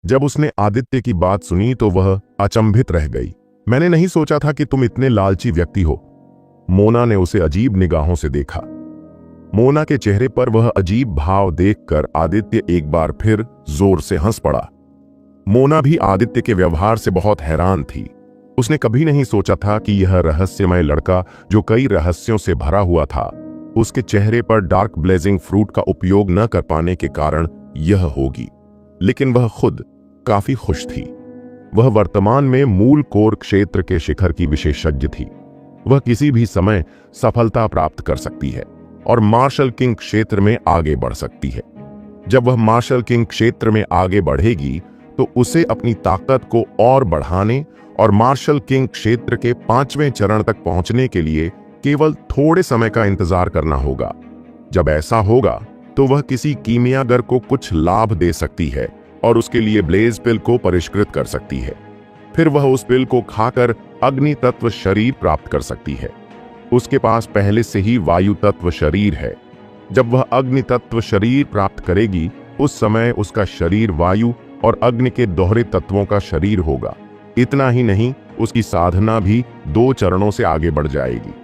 जब उसने आदित्य की बात सुनी तो वह अचंभित रह गई। मैंने नहीं सोचा था कि तुम इतने लालची व्यक्ति हो। मोना ने उसे अजीब निगाहों से देखा। मोना के चेहरे पर वह अजीब भाव देखकर आदित्य एक बार फिर जोर से हंस पड़ा। मोना भी आदित्य के व्यवहार से बहुत हैरान थी। उसने कभी नहीं सोचा था कि यह रहस्यमय लड़का, जो कई रहस्यों से भरा हुआ था, उसके चेहरे पर डार्क ब्लेजिंग फ्रूट का उपयोग न कर पाने के कारण यह होगी। लेकिन वह खुद काफी खुश थी। वह वर्तमान में मूल कोर क्षेत्र के शिखर की विशेषज्ञ थी। वह किसी भी समय सफलता प्राप्त कर सकती है और मार्शल किंग क्षेत्र में आगे बढ़ सकती है। जब वह मार्शल किंग क्षेत्र में आगे बढ़ेगी तो उसे अपनी ताकत को और बढ़ाने और मार्शल किंग क्षेत्र के 5वें चरण तक पहुंचने के लिए केवल थोड़े समय का इंतजार करना होगा। जब ऐसा होगा तो वह किसी कीमियागर को कुछ लाभ दे सकती है और उसके लिए ब्लेज पिल को परिष्कृत कर सकती है। फिर वह उस पिल को खाकर अग्नि तत्व शरीर प्राप्त कर सकती है। उसके पास पहले से ही वायु तत्व शरीर है। जब वह अग्नि तत्व शरीर प्राप्त करेगी उस समय उसका शरीर वायु और अग्नि के दोहरे तत्वों का शरीर होगा। इतना ही नहीं, उसकी साधना भी 2 चरणों से आगे बढ़ जाएगी।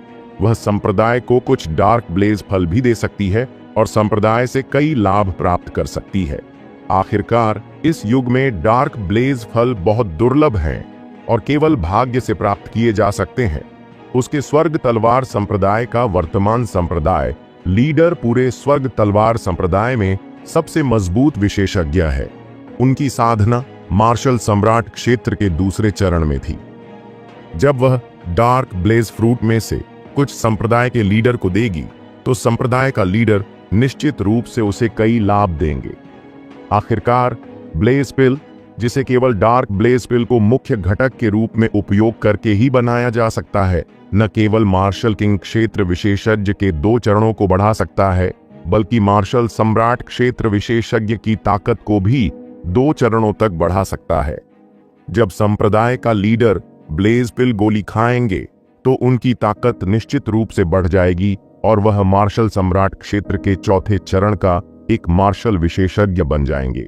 वह संप्रदाय को कुछ डार्क ब्लेज फल भी दे सकती है और संप्रदाय से कई लाभ प्राप्त कर सकती है। आखिरकार इस युग में डार्क ब्लेज फल बहुत दुर्लभ हैं और केवल भाग्य से प्राप्त किए जा सकते हैं। उसके स्वर्ग तलवार संप्रदाय का वर्तमान संप्रदाय लीडर पूरे स्वर्ग तलवार संप्रदाय में सबसे मजबूत विशेषज्ञ है। उनकी साधना मार्शल सम्राट क्षेत्र के दूसरे चरण में थी। जब वह डार्क ब्लेज फ्रूट में से कुछ संप्रदाय के लीडर को देगी तो संप्रदाय का लीडर निश्चित रूप से उसे कई लाभ देंगे। आखिरकार ब्लेज पिल, जिसे केवल डार्क ब्लेज पिल को मुख्य घटक के रूप में उपयोग करके ही बनाया जा सकता है, न केवल मार्शल किंग क्षेत्र विशेषज्ञ के 2 चरणों को बढ़ा सकता है, बल्कि मार्शल सम्राट क्षेत्र विशेषज्ञ की ताकत को भी 2 चरणों तक बढ़ा सकता है। जब संप्रदाय का लीडर ब्लेज पिल गोली खाएंगे तो उनकी ताकत निश्चित रूप से बढ़ जाएगी और वह मार्शल सम्राट क्षेत्र के 4थे चरण का एक मार्शल विशेषज्ञ बन जाएंगे।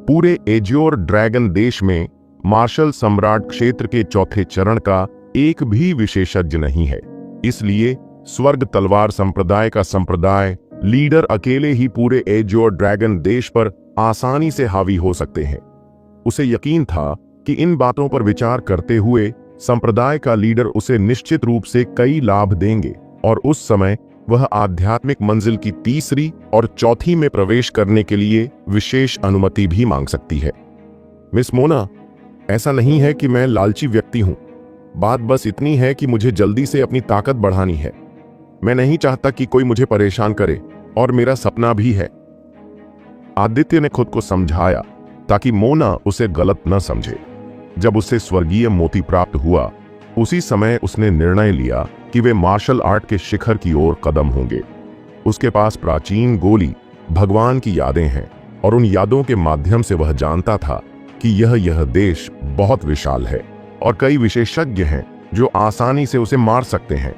पूरे एज्योर ड्रैगन देश में मार्शल सम्राट क्षेत्र के 4थे चरण का एक भी विशेषज्ञ नहीं है। इसलिए स्वर्ग तलवार संप्रदाय का संप्रदाय लीडर अकेले ही पूरे एज्योर ड्रैगन देश पर आसानी से हावी हो सकते हैं। उसे यकीन था कि इन बातों पर विचार करते हुए संप्रदाय का लीडर उसे निश्चित रूप से कई लाभ देंगे और उस समय वह आध्यात्मिक मंजिल की 3री और 4थी में प्रवेश करने के लिए विशेष अनुमति भी मांग सकती है। मिस मोना, ऐसा नहीं है कि मैं लालची व्यक्ति हूं। बात बस इतनी है कि मुझे जल्दी से अपनी ताकत बढ़ानी है। मैं नहीं चाहता कि कोई मुझे परेशान करे और मेरा सपना भी है। आदित्य ने खुद को समझाया ताकि मोना उसे गलत न समझे। जब उसे स्वर्गीय मोती प्राप्त हुआ उसी समय उसने निर्णय लिया कि वे मार्शल आर्ट के शिखर की ओर कदम होंगे। उसके पास प्राचीन गोली भगवान की यादें हैं और उन यादों के माध्यम से वह जानता था कि यह देश बहुत विशाल है और कई विशेषज्ञ हैं जो आसानी से उसे मार सकते हैं।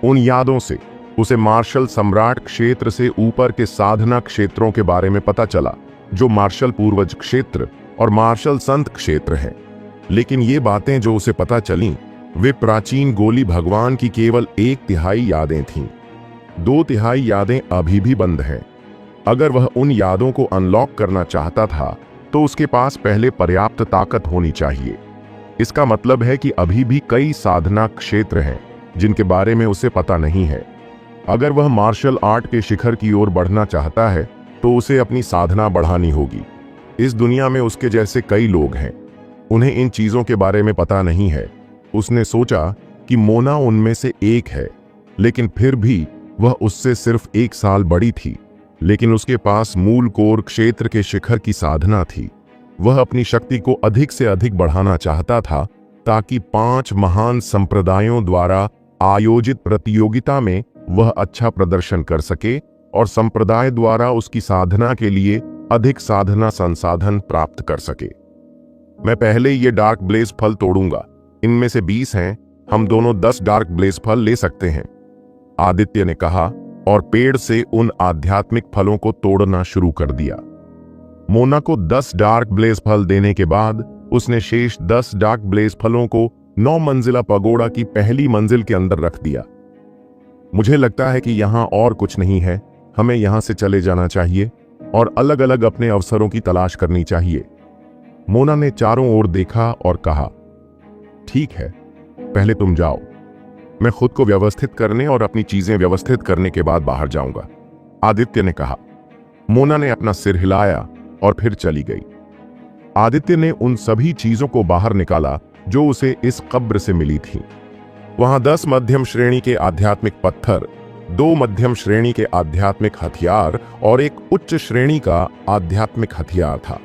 उन यादों से उसे मार्शल सम्राट क्षेत्र से ऊपर के साधना क्षेत्रों के बारे में पता चला, जो मार्शल पूर्वज क्षेत्र और मार्शल संत क्षेत्र हैं। लेकिन ये बातें जो उसे पता चलीं, वे प्राचीन गोली भगवान की केवल 1/3 यादें थीं। 2/3 यादें अभी भी बंद हैं। अगर वह उन यादों को अनलॉक करना चाहता था तो उसके पास पहले पर्याप्त ताकत होनी चाहिए। इसका मतलब है कि अभी भी कई साधना क्षेत्र हैं जिनके बारे में उसे पता नहीं है। अगर वह मार्शल आर्ट के शिखर की ओर बढ़ना चाहता है तो उसे अपनी साधना बढ़ानी होगी। इस दुनिया में उसके जैसे कई लोग हैं, उन्हें इन चीजों के बारे में पता नहीं है। उसने सोचा कि मोना उनमें से एक है, लेकिन फिर भी वह उससे सिर्फ 1 साल बड़ी थी। लेकिन उसके पास मूल कोर क्षेत्र के शिखर की साधना थी। वह अपनी शक्ति को अधिक से अधिक बढ़ाना चाहता था ताकि 5 महान संप्रदायों द्वारा आयोजित प्रतियोगिता में वह अच्छा प्रदर्शन कर सके और संप्रदाय द्वारा उसकी साधना के लिए अधिक साधना संसाधन प्राप्त कर सके। मैं पहले ये डार्क ब्लेज फल तोड़ूंगा। इनमें से 20 हैं, हम दोनों 10 डार्क ब्लेज फल ले सकते हैं, आदित्य ने कहा और पेड़ से उन आध्यात्मिक फलों को तोड़ना शुरू कर दिया। मोना को 10 डार्क ब्लेज फल देने के बाद उसने शेष 10 डार्क ब्लेज फलों को 9 मंजिला पगोड़ा की पहली मंजिल के अंदर रख दिया। मुझे लगता है कि यहां और कुछ नहीं है, हमें यहां से चले जाना चाहिए और अलग अलग अपने अवसरों की तलाश करनी चाहिए। मोना ने चारों ओर देखा और कहा, ठीक है, पहले तुम जाओ, मैं खुद को व्यवस्थित करने और अपनी चीजें व्यवस्थित करने के बाद बाहर जाऊंगा, आदित्य ने कहा। मोना ने अपना सिर हिलाया और फिर चली गई। आदित्य ने उन सभी चीजों को बाहर निकाला जो उसे इस कब्र से मिली थी। वहां 10 मध्यम श्रेणी के आध्यात्मिक पत्थर, 2 मध्यम श्रेणी के आध्यात्मिक हथियार और एक उच्च श्रेणी का आध्यात्मिक हथियार था।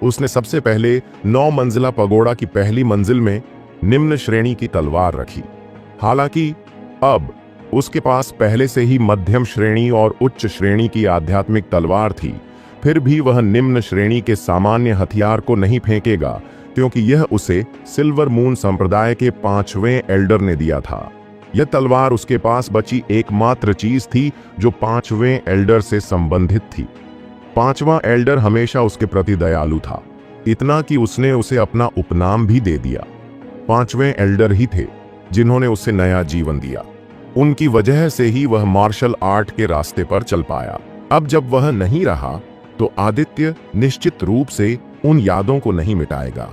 उसने सबसे पहले 9 मंजिला पगोड़ा की पहली मंजिल में निम्न श्रेणी की तलवार रखी। हालांकि अब उसके पास पहले से ही मध्यम श्रेणी और उच्च श्रेणी की आध्यात्मिक तलवार थी, फिर भी वह निम्न श्रेणी के सामान्य हथियार को नहीं फेंकेगा, क्योंकि यह उसे सिल्वर मून संप्रदाय के 5वें एल्डर ने दिया था। यह तलवार उसके पास बची एकमात्र चीज थी जो 5वें एल्डर से संबंधित थी। 5वां एल्डर हमेशा उसके प्रति दयालु था, इतना कि उसने उसे अपना उपनाम भी दे दिया। 5वें एल्डर ही थे जिन्होंने उसे नया जीवन दिया। उनकी वजह से ही वह मार्शल आर्ट के रास्ते पर चल पाया। अब जब वह नहीं रहा तो आदित्य निश्चित रूप से उन यादों को नहीं मिटाएगा।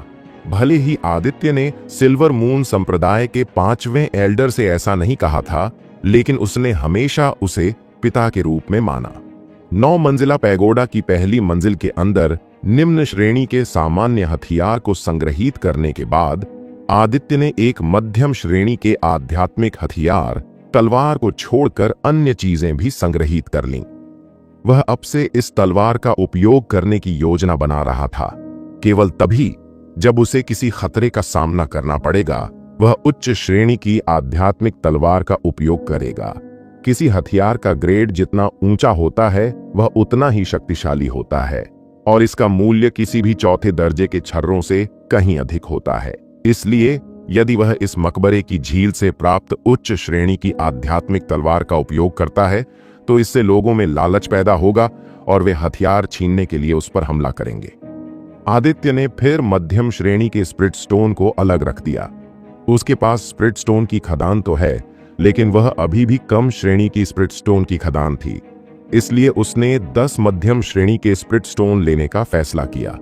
भले ही आदित्य ने सिल्वर मून संप्रदाय के 5वें एल्डर से ऐसा नहीं कहा था, लेकिन उसने हमेशा उसे पिता के रूप में माना। 9 मंजिला पैगोडा की पहली मंजिल के अंदर निम्न श्रेणी के सामान्य हथियार को संग्रहित करने के बाद आदित्य ने एक मध्यम श्रेणी के आध्यात्मिक हथियार तलवार को छोड़कर अन्य चीजें भी संग्रहित कर लीं। वह अब से इस तलवार का उपयोग करने की योजना बना रहा था। केवल तभी जब उसे किसी खतरे का सामना करना पड़ेगा, वह उच्च श्रेणी की आध्यात्मिक तलवार का उपयोग करेगा। किसी हथियार का ग्रेड जितना ऊंचा होता है, वह उतना ही शक्तिशाली होता है और इसका मूल्य किसी भी चौथे दर्जे के छर्रों से कहीं अधिक होता है। इसलिए यदि वह इस मकबरे की झील से प्राप्त उच्च श्रेणी की आध्यात्मिक तलवार का उपयोग करता है, तो इससे लोगों में लालच पैदा होगा और वे हथियार छीनने के लिए उस पर हमला करेंगे। आदित्य ने फिर मध्यम श्रेणी के स्प्रिट स्टोन को अलग रख दिया। उसके पास स्प्रिट स्टोन की खदान तो है, लेकिन वह अभी भी कम श्रेणी की स्प्रिट स्टोन की खदान थी। इसलिए उसने 10 मध्यम श्रेणी के स्प्रिट स्टोन लेने का फैसला किया।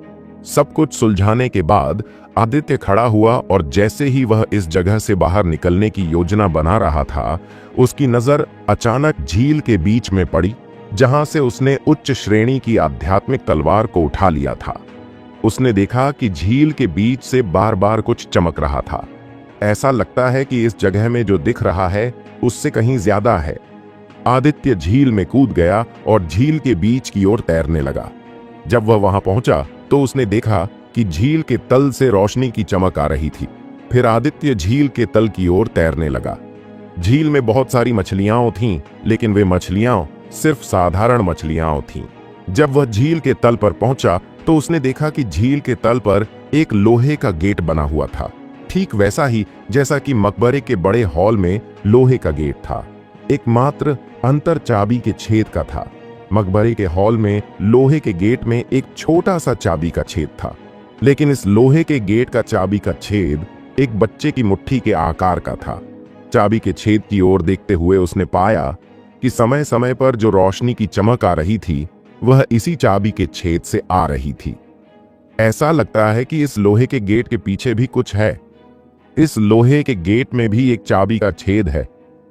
सब कुछ सुलझाने के बाद आदित्य खड़ा हुआ और जैसे ही वह इस जगह से बाहर निकलने की योजना बना रहा था, उसकी नजर अचानक झील के बीच में पड़ी, जहां से उसने उच्च श्रेणी की आध्यात्मिक तलवार को उठा लिया था। उसने देखा कि झील के बीच से बार बार कुछ चमक रहा था। ऐसा लगता है कि इस जगह में जो दिख रहा है उससे कहीं ज्यादा है। आदित्य झील में कूद गया और झील के बीच की ओर तैरने लगा। जब वह वहां पहुंचा तो उसने देखा कि झील के तल से रोशनी की चमक आ रही थी। फिर आदित्य झील के तल की ओर तैरने लगा। झील में बहुत सारी मछलियां थीं, लेकिन वे मछलियां सिर्फ साधारण मछलियां थीं। जब वह झील के तल पर पहुंचा तो उसने देखा कि झील के तल पर एक लोहे का गेट बना हुआ था, ठीक वैसा ही जैसा कि मकबरे के बड़े हॉल में लोहे का गेट था। एकमात्र अंतर चाबी के छेद का था। मकबरे के हॉल में लोहे के गेट में एक छोटा सा चाबी का छेद था, लेकिन इस लोहे के गेट का चाबी का छेद एक बच्चे की मुट्ठी के आकार का था। चाबी के छेद की ओर देखते हुए उसने पाया कि समय समय पर जो रोशनी की चमक आ रही थी, वह इसी चाबी के छेद से आ रही थी। ऐसा लगता है कि इस लोहे के गेट के पीछे भी कुछ है। इस लोहे के गेट में भी एक चाबी का छेद है,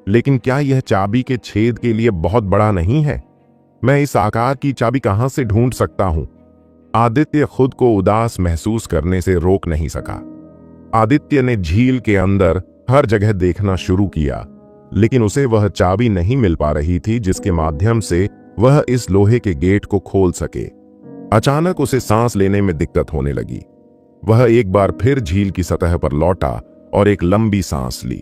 लेकिन क्या यह चाबी के छेद के लिए बहुत बड़ा नहीं है? मैं इस आकार की चाबी कहां से ढूंढ सकता हूं? आदित्य खुद को उदास महसूस करने से रोक नहीं सका। आदित्य ने झील के अंदर हर जगह देखना शुरू किया, लेकिन उसे वह चाबी नहीं मिल पा रही थी जिसके माध्यम से वह इस लोहे के गेट को खोल सके। अचानक उसे सांस लेने में दिक्कत होने लगी। वह एक बार फिर झील की सतह पर लौटा और एक लंबी सांस ली।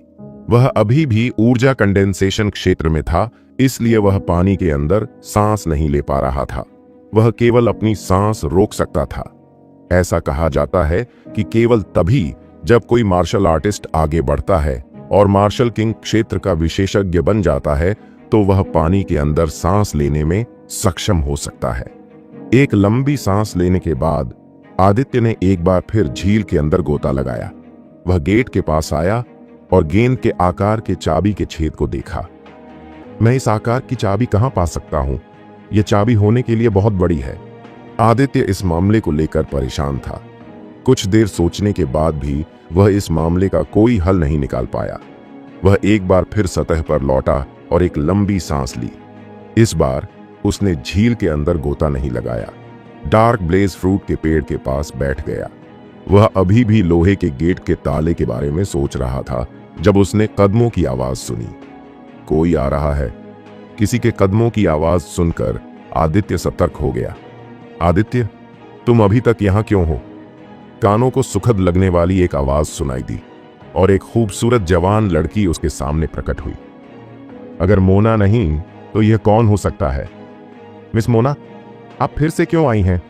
वह अभी भी ऊर्जा कंडेंसेशन क्षेत्र में था, इसलिए वह पानी के अंदर सांस नहीं ले पा रहा था। वह केवल अपनी सांस रोक सकता था। ऐसा कहा जाता है कि केवल तभी जब कोई मार्शल आर्टिस्ट आगे बढ़ता है और मार्शल किंग क्षेत्र का विशेषज्ञ बन जाता है, तो वह पानी के अंदर सांस लेने में सक्षम हो सकता है। एक लंबी सांस लेने के बाद आदित्य ने एक बार फिर झील के अंदर गोता लगाया। वह गेट के पास आया और गेंद के आकार के चाबी के छेद को देखा। मैं इस आकार की चाबी कहां पा सकता हूं? यह चाबी होने के लिए बहुत बड़ी है। आदित्य इस मामले को लेकर परेशान था। कुछ देर सोचने के बाद भी वह इस मामले का कोई हल नहीं निकाल पाया। वह एक बार फिर सतह पर लौटा और एक लंबी सांस ली। इस बार उसने झील के अंदर गोता नहीं लगाया। डार्क ब्लेज फ्रूट के पेड़ के पास बैठ गया। वह अभी भी लोहे के गेट के ताले के बारे में सोच रहा था जब उसने कदमों की आवाज सुनी। कोई आ रहा है। किसी के कदमों की आवाज सुनकर आदित्य सतर्क हो गया। आदित्य, तुम अभी तक यहां क्यों हो? कानों को सुखद लगने वाली एक आवाज सुनाई दी और एक खूबसूरत जवान लड़की उसके सामने प्रकट हुई। अगर मोना नहीं तो यह कौन हो सकता है? मिस मोना, आप फिर से क्यों आई हैं?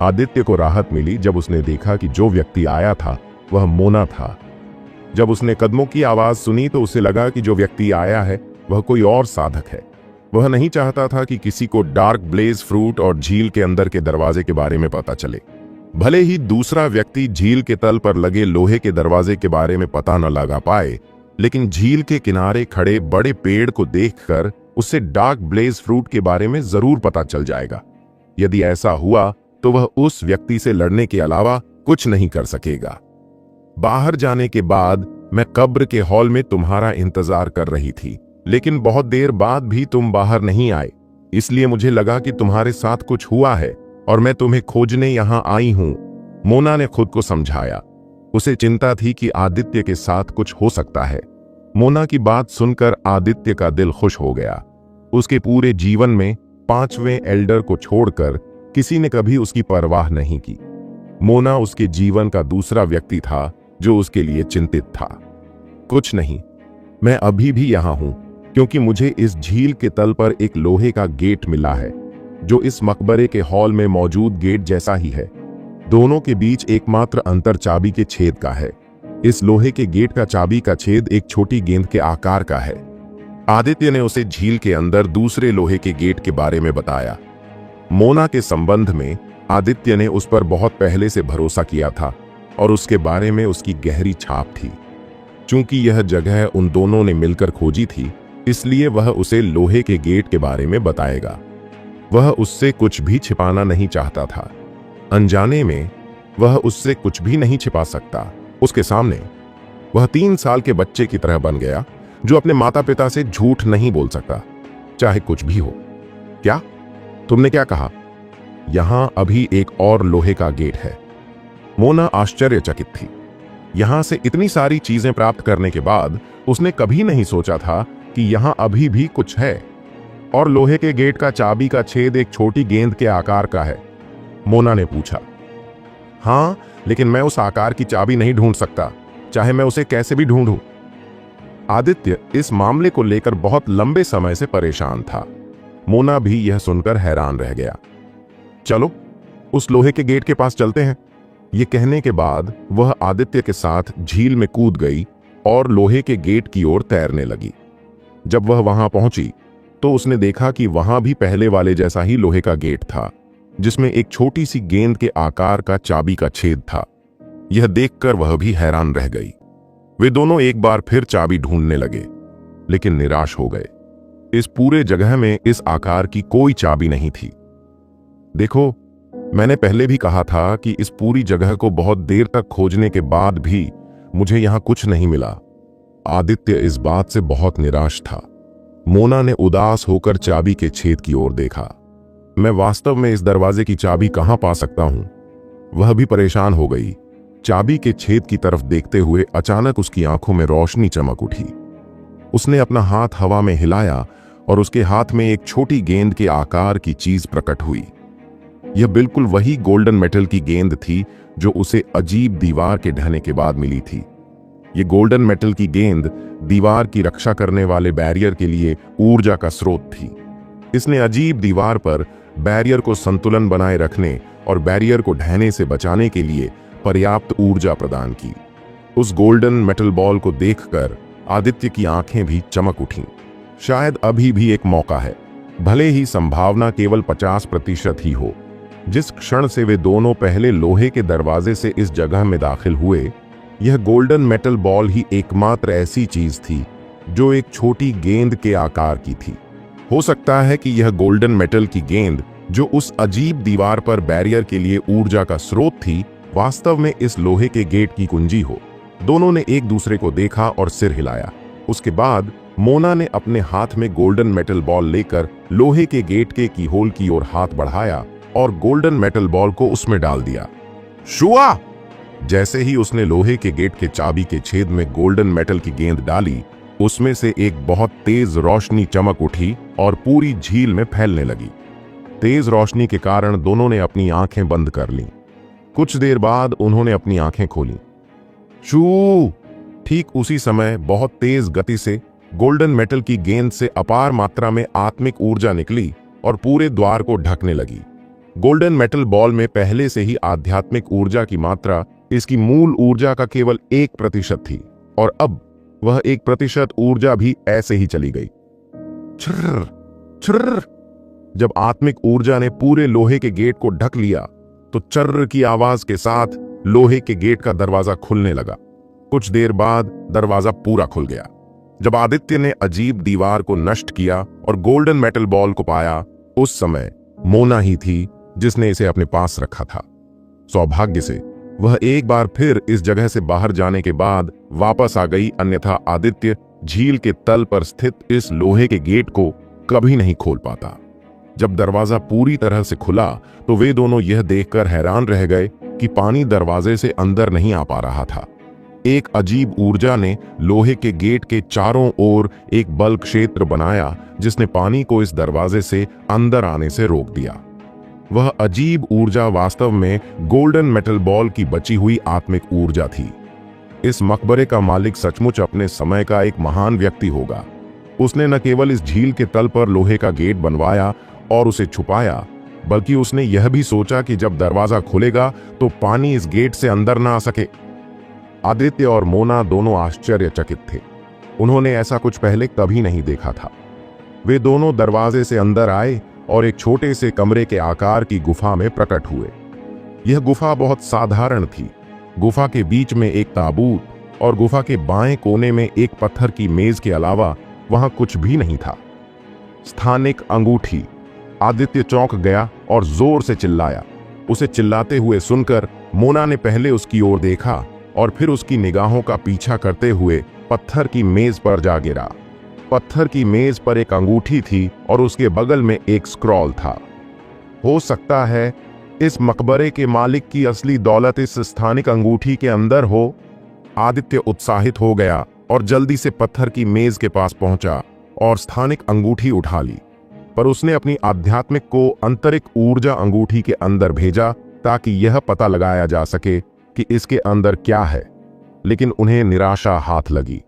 आदित्य को राहत मिली जब उसने देखा कि जो व्यक्ति आया था वह मोना था। जब उसने कदमों की आवाज सुनी तो उसे लगा कि जो व्यक्ति आया है वह कोई और साधक है। वह नहीं चाहता था कि किसी को डार्क ब्लेज फ्रूट और झील के अंदर के दरवाजे के बारे में पता चले। भले ही दूसरा व्यक्ति झील के तल पर लगे लोहे के दरवाजे के बारे में पता न लगा पाए, लेकिन झील के किनारे खड़े बड़े पेड़ को देखकर उसे डार्क ब्लेज फ्रूट के बारे में जरूर पता चल जाएगा। यदि ऐसा हुआ तो वह उस व्यक्ति से लड़ने के अलावा कुछ नहीं कर सकेगा। बाहर जाने के बाद मैं कब्र के हॉल में तुम्हारा इंतजार कर रही थी, लेकिन बहुत देर बाद भी तुम बाहर नहीं आए। इसलिए मुझे लगा कि तुम्हारे साथ कुछ हुआ है और मैं तुम्हें खोजने यहां आई हूं। मोना ने खुद को समझाया। उसे चिंता थी कि आदित्य के साथ कुछ हो सकता है। मोना की बात सुनकर आदित्य का दिल खुश हो गया। उसके पूरे जीवन में 5वें एल्डर को छोड़कर किसी ने कभी उसकी परवाह नहीं की। मोना उसके जीवन का दूसरा व्यक्ति था जो उसके लिए चिंतित था। कुछ नहीं, मैं अभी भी यहां हूं क्योंकि मुझे इस झील के तल पर एक लोहे का गेट मिला है जो इस मकबरे के हॉल में मौजूद गेट जैसा ही है। दोनों के बीच एकमात्र अंतर चाबी के छेद का है। इस लोहे के गेट का चाबी का छेद एक छोटी गेंद के आकार का है। आदित्य ने उसे झील के अंदर दूसरे लोहे के गेट के बारे में बताया। मोना के संबंध में आदित्य ने उस पर बहुत पहले से भरोसा किया था और उसके बारे में उसकी गहरी छाप थी। चूंकि यह जगह उन दोनों ने मिलकर खोजी थी, इसलिए वह उसे लोहे के गेट के बारे में बताएगा। वह उससे कुछ भी छिपाना नहीं चाहता था। अनजाने में वह उससे कुछ भी नहीं छिपा सकता। उसके सामने वह 3 साल के बच्चे की तरह बन गया जो अपने माता पिता से झूठ नहीं बोल सकता, चाहे कुछ भी हो। क्या? तुमने क्या कहा? यहां अभी एक और लोहे का गेट है। मोना आश्चर्यचकित थी। यहां से इतनी सारी चीजें प्राप्त करने के बाद उसने कभी नहीं सोचा था कि यहां अभी भी कुछ है। और लोहे के गेट का चाबी का छेद एक छोटी गेंद के आकार का है। मोना ने पूछा। हां, लेकिन मैं उस आकार की चाबी नहीं ढूंढ सकता, चाहे मैं उसे कैसे भी ढूंढूं। आदित्य इस मामले को लेकर बहुत लंबे समय से परेशान था। मोना भी यह सुनकर हैरान रह गया। चलो उस लोहे के गेट के पास चलते हैं। यह कहने के बाद वह आदित्य के साथ झील में कूद गई और लोहे के गेट की ओर तैरने लगी। जब वह वहां पहुंची तो उसने देखा कि वहां भी पहले वाले जैसा ही लोहे का गेट था, जिसमें एक छोटी सी गेंद के आकार का चाबी का छेद था। यह देखकर वह भी हैरान रह गई। वे दोनों एक बार फिर चाबी ढूंढने लगे, लेकिन निराश हो गए। इस पूरे जगह में इस आकार की कोई चाबी नहीं थी। देखो, मैंने पहले भी कहा था कि इस पूरी जगह को बहुत देर तक खोजने के बाद भी मुझे यहां कुछ नहीं मिला। आदित्य इस बात से बहुत निराश था। मोना ने उदास होकर चाबी के छेद की ओर देखा। मैं वास्तव में इस दरवाजे की चाबी कहां पा सकता हूं? वह भी परेशान हो गई। चाबी के छेद की तरफ देखते हुए अचानक उसकी आंखों में रोशनी चमक उठी। उसने अपना हाथ हवा में हिलाया और उसके हाथ में एक छोटी गेंद के आकार की चीज प्रकट हुई। यह बिल्कुल वही गोल्डन मेटल की गेंद थी जो उसे अजीब दीवार के ढहने के बाद मिली थी। यह गोल्डन मेटल की गेंद दीवार की रक्षा करने वाले बैरियर के लिए ऊर्जा का स्रोत थी। इसने अजीब दीवार पर बैरियर को संतुलन बनाए रखने और बैरियर को ढहने से बचाने के लिए पर्याप्त ऊर्जा प्रदान की। उस गोल्डन मेटल बॉल को देखकर आदित्य की आंखें भी चमक उठीं। शायद अभी भी एक मौका है, भले ही संभावना केवल 50% ही हो, जिस क्षण से वे दोनों पहले लोहे के दरवाजे से इस जगह में दाखिल हुए, यह गोल्डन मेटल बॉल ही एकमात्र ऐसी चीज थी जो एक छोटी गेंद के आकार की थी। हो सकता है कि यह गोल्डन मेटल की गेंद, जो उस अजीब दीवार पर बैरियर के लिए ऊर्जा का स्रोत थी, वास्तव में इस लोहे के गेट की कुंजी हो। दोनों ने एक दूसरे को देखा और सिर हिलाया। उसके बाद मोना ने अपने हाथ में गोल्डन मेटल बॉल लेकर लोहे के गेट के कीहोल की ओर हाथ बढ़ाया और गोल्डन मेटल बॉल को उसमें डाल दिया। शुआ! जैसे ही उसने लोहे के गेट के चाबी के छेद में गोल्डन मेटल की गेंद डाली, उसमें से एक बहुत तेज रोशनी चमक उठी और पूरी झील में फैलने लगी। तेज रोशनी के कारण दोनों ने अपनी आंखें बंद कर लीं। कुछ देर बाद उन्होंने अपनी आंखें खोलीं। शू! ठीक उसी समय बहुत तेज गति से गोल्डन मेटल की गेंद से अपार मात्रा में आत्मिक ऊर्जा निकली और पूरे द्वार को ढकने लगी। गोल्डन मेटल बॉल में पहले से ही आध्यात्मिक ऊर्जा की मात्रा इसकी मूल ऊर्जा का केवल 1% थी, और अब वह 1% ऊर्जा भी ऐसे ही चली गई। छर्र छर्र। जब आत्मिक ऊर्जा ने पूरे लोहे के गेट को ढक लिया तो चर्र की आवाज के साथ लोहे के गेट का दरवाजा खुलने लगा। कुछ देर बाद दरवाजा पूरा खुल गया। जब आदित्य ने अजीब दीवार को नष्ट किया और गोल्डन मेटल बॉल को पाया, उस समय मोना ही थी जिसने इसे अपने पास रखा था। सौभाग्य से वह एक बार फिर इस जगह से बाहर जाने के बाद वापस आ गई, अन्यथा आदित्य झील के तल पर स्थित इस लोहे के गेट को कभी नहीं खोल पाता। जब दरवाजा पूरी तरह से खुला तो वे दोनों यह देखकर हैरान रह गए कि पानी दरवाजे से अंदर नहीं आ पा रहा था। एक अजीब ऊर्जा ने लोहे के गेट के चारों ओर एक बल क्षेत्र बनाया जिसने पानी को इस दरवाजे से अंदर आने से रोक दिया। वह अजीब ऊर्जा वास्तव में गोल्डन मेटल बॉल की बची हुई आत्मिक ऊर्जा थी। इस मकबरे का मालिक सचमुच अपने समय का एक महान व्यक्ति होगा। उसने न केवल इस झील के तल पर लोहे का गेट बनवाया और उसे छुपाया, बल्कि उसने यह भी सोचा कि जब दरवाजा खुलेगा तो पानी इस गेट से अंदर ना आ सके। आदित्य और मोना दोनों आश्चर्यचकित थे। उन्होंने ऐसा कुछ पहले कभी नहीं देखा था। वे दोनों दरवाजे से अंदर आए और एक छोटे से कमरे के आकार की गुफा में प्रकट हुए। यह गुफा बहुत साधारण थी। गुफा के बीच में एक ताबूत और गुफा के बाएं कोने में एक पत्थर की मेज के अलावा वहां कुछ भी नहीं था। स्थानिक अंगूठी। आदित्य चौंक गया और जोर से चिल्लाया। उसे चिल्लाते हुए सुनकर मोना ने पहले उसकी ओर देखा और फिर उसकी निगाहों का पीछा करते हुए पत्थर की मेज पर जा गिरा। पत्थर की मेज पर एक अंगूठी थी और उसके बगल में एक स्क्रॉल था। हो सकता है इस मकबरे के मालिक की असली दौलत इस स्थानिक अंगूठी के अंदर हो। आदित्य उत्साहित हो गया और जल्दी से पत्थर की मेज के पास पहुंचा और स्थानिक अंगूठी उठा ली, पर उसने अपनी आध्यात्मिक को आंतरिक ऊर्जा अंगूठी के अंदर भेजा ताकि यह पता लगाया जा सके कि इसके अंदर क्या है। लेकिन उन्हें निराशा हाथ लगी।